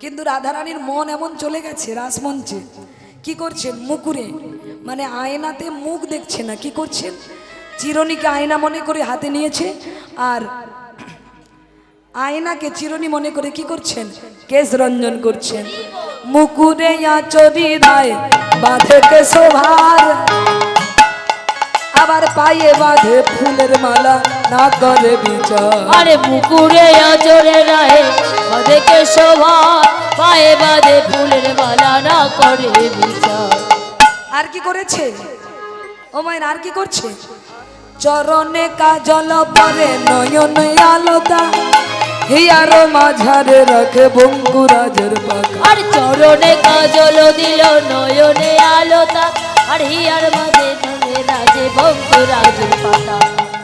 Speaker 1: কিন্তু রাধারানীর মন এমন চলে গেছে রাসমঞ্চে, কি করছেন? মুকুরে মানে আয়নাতে মুখ দেখছে না, কি করছেন? চিরুনিকে আয়না মনে করে হাতে নিয়েছে, আর আয়নাকে চিরুনি মনে করে কি করছেন? কেশ রঞ্জন করছেন। মুকুরে আচরি রায় বাঁধে কে শোভার, আবার পায়ে বাঁধে ফুলের মালা না করে বিচার।
Speaker 2: আরে মুকুরে আচরে রাহে দেখে শোভা, পায়ে বাঁধে ফুলের মালা না করে বিচার।
Speaker 1: আর কি করেছে ও মায়ের, আর কি করছে? চরণে কাজল পরে নয়নে আলোতা, হিয়ার মাঝারে রাখে বঙ্কুরাজের পাখা।
Speaker 2: আর চরণে কাজল দিল নয়নে আলোতা, আর হিয়ার মাঝে ধরে রাজে বঙ্কুরাজের পাতা।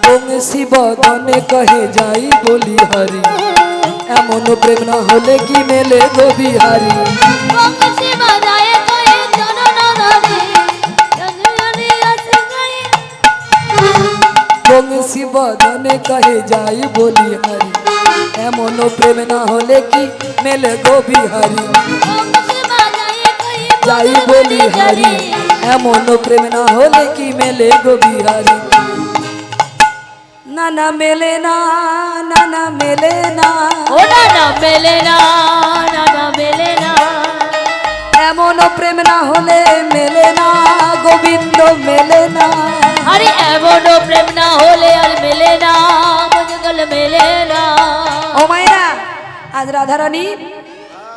Speaker 1: বংশী বদনে কহে যাই বলি হারি, এমন প্রেম না হলে কি মেলে গো বিহারি।
Speaker 2: বংশী বাজায় কয়ে চরণ ধরে, চরণে আছে গায়ে।
Speaker 1: বংশী বদনে কহে যাই বলি হারি, এমন প্রেম না হলে কি মেলে গো বিহারি।
Speaker 2: বংশী বাজায় কয়ে
Speaker 1: যাই বলি হারি, এমন প্রেম না হলে কি মেলে গো বিহারি। না না মেলে না, না না মেলে না,
Speaker 2: ও না না মেলে না, না না মেলে না।
Speaker 1: এমন প্রেম না হলে মেলে না, গোবিন্দ মেলে না।
Speaker 2: আরে এমন প্রেম না হলে আর মেলে না, মজগল মেলে না।
Speaker 1: ও মায়েরা, আজ রাধারানী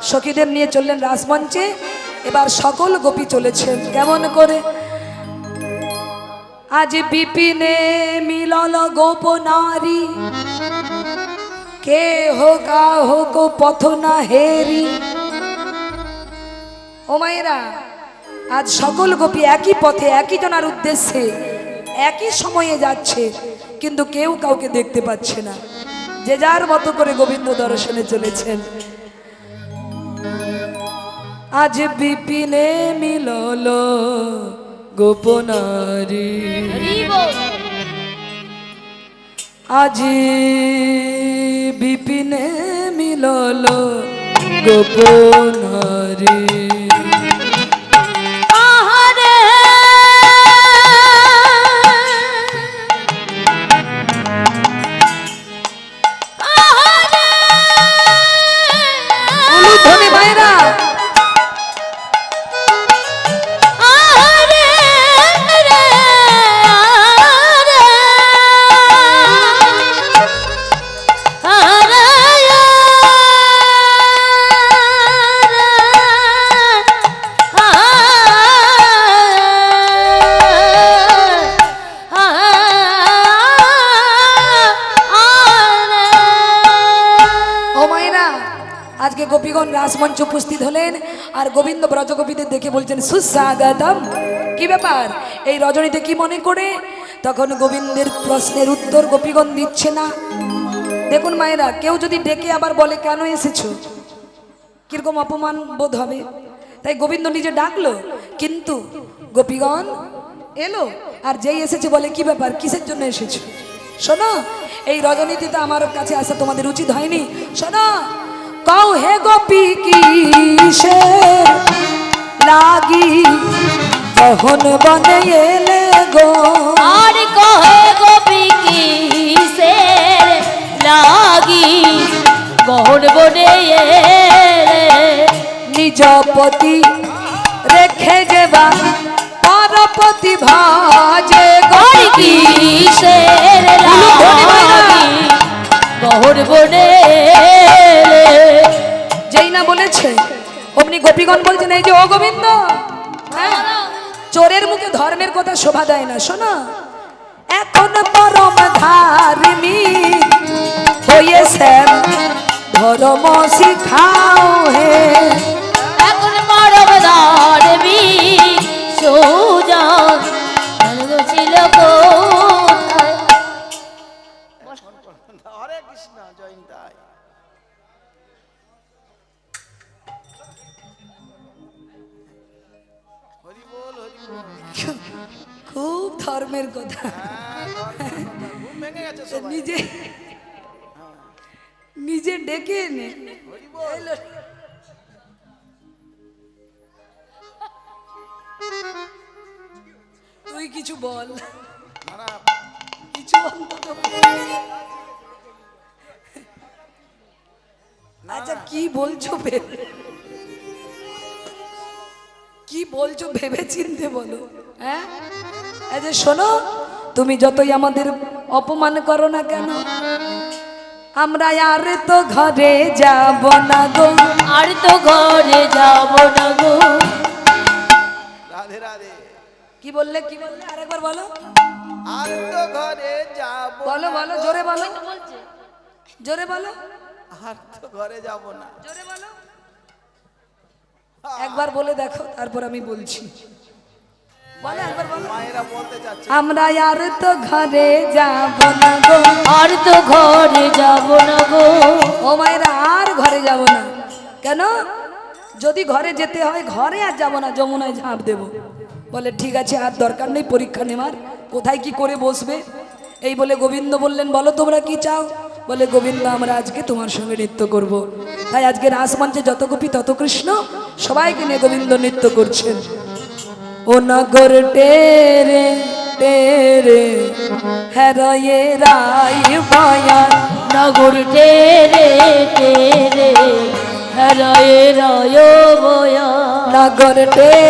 Speaker 1: সখীদের নিয়ে চললেন রাসমঞ্চে। এবার সকল গোপী চলেছেন কেমন করে? আজ বিপিনে মিলল গোপ নারী, কে হোকা হোক পথ না হেরি। ও মায়েরা, আজ সকল গোপী একই পথে একই জনার উদ্দেশ্যে একই সময়ে যাচ্ছে, কিন্তু কেউ কাউকে দেখতে পাচ্ছে না, যে যার মতো করে গোবিন্দ দর্শনে চলেছেন। আজ বিপিনে মিলল গোপনারী, আজ বিপিনে মিলল গোপনারী।
Speaker 2: আহারে
Speaker 1: উলুধ্বনি মায়েরা,
Speaker 2: আহারে রে আহারে
Speaker 1: ও মায়েরা, আজকে গোপীগণ রাসমঞ্চ উপস্থিত হলেন, আর গোবিন্দ ব্রজগোপীদের দেখে বলছেন সুস্বাগতম। কি ব্যাপার, এই রজনীতে কি মনে করে? তখন গোবিন্দের প্রশ্নের উত্তর গোপীগণ দিচ্ছে না। দেখুন মায়েরা, কেউ যদি ডেকে আবার বলে কেন এসেছো, কিরকম অপমান বোধ হবে। তাই গোবিন্দ নিজে ডাকলো, কিন্তু গোপীগণ এলো, আর যেই এসেছে বলে কি ব্যাপার, কিসের জন্য এসেছো? শোনো, এই রজনীতে তো আমার কাছে আসা তোমাদের উচিত হয়নি। শোনো, কও হে গোপী কিসে লাগি, কখন বনে এলে গো।
Speaker 2: আর কহে গোপী কিসের লাগি, গহন বনে এলে।
Speaker 1: নিজ পতি রেখে যেবা পরপতি ভাজে
Speaker 2: আর
Speaker 1: গোপী
Speaker 2: কিসের লাগি, গহন বনে এলে।
Speaker 1: যেই না বলেছে অমনি গোপীগণ বলছেন এই যে ও গোবিন্দ, হ্যাঁ, চোরের মুখে ধর্মের কথা শোভা দেয় না। শোনো, এখন পরম ধার্মিক হয়ে শ্যাম ধর্ম শিখাও হে।
Speaker 2: এখন পরম ধার্মিক সুজন ছিল কোথায়।
Speaker 3: হরে কৃষ্ণ জয়ন্তায়। হরি বল হরি বল।
Speaker 1: খুব ধর্মের কথা,
Speaker 3: ঘুম ভেঙে গেছে সবাই।
Speaker 1: নিজে নিজে ডেকে এনে
Speaker 3: হরি বল।
Speaker 1: তুই কিছু বল,
Speaker 3: না না,
Speaker 1: কিছু অন্তত বল। আচ্ছা কি বলছো কি বলছো ভেবে চিনতে বলো। হ্যাঁ, এই যে শোনো, তুমি যতই আমাদের অপমান করো না কেন, আমরা আর তো ঘরে যাব না গো।
Speaker 2: আর তো ঘরে যাব না গো।
Speaker 3: রাধে রাধে।
Speaker 1: কি বললে কি বললে আরেকবার বলো,
Speaker 3: আর তো ঘরে যাব
Speaker 1: বলো বলো জোরে বলো, জোরে বলো,
Speaker 3: আর তো ঘরে যাব না।
Speaker 1: জোরে বলো, একবার বলে দেখো তারপর আমি বলছি। বলো একবার বলো।
Speaker 3: মায়েরা বলতে চাচ্ছে
Speaker 1: আমরা আর তো ঘরে যাব না গো।
Speaker 2: আর তো ঘরে যাব না গো।
Speaker 1: ও মায়েরা আর ঘরে যাব না কেন? যদি ঘরে যেতে হয় ঘরে আর যাব না, যমুনায় ঝাঁপ দেব। বলে ঠিক আছে আর দরকার নেই পরীক্ষা নেওয়ার, কোথায় কি করে বসবে। এই বলে গোবিন্দ বললেন বলো তোমরা কি চাও। বলে গোবিন্দ আমরা আজকে তোমার সঙ্গে নৃত্য করব। তাই আজকে রাসমঞ্চে যত গোপী তত কৃষ্ণ সবাইকে নিয়ে গোবিন্দ নৃত্য করছেন। ও নগর টেরে টেরে হেরয়ে রাই বয়ান,
Speaker 2: নগর টেরে টেরে হরায় রায় বয়া।
Speaker 1: নগর টেরে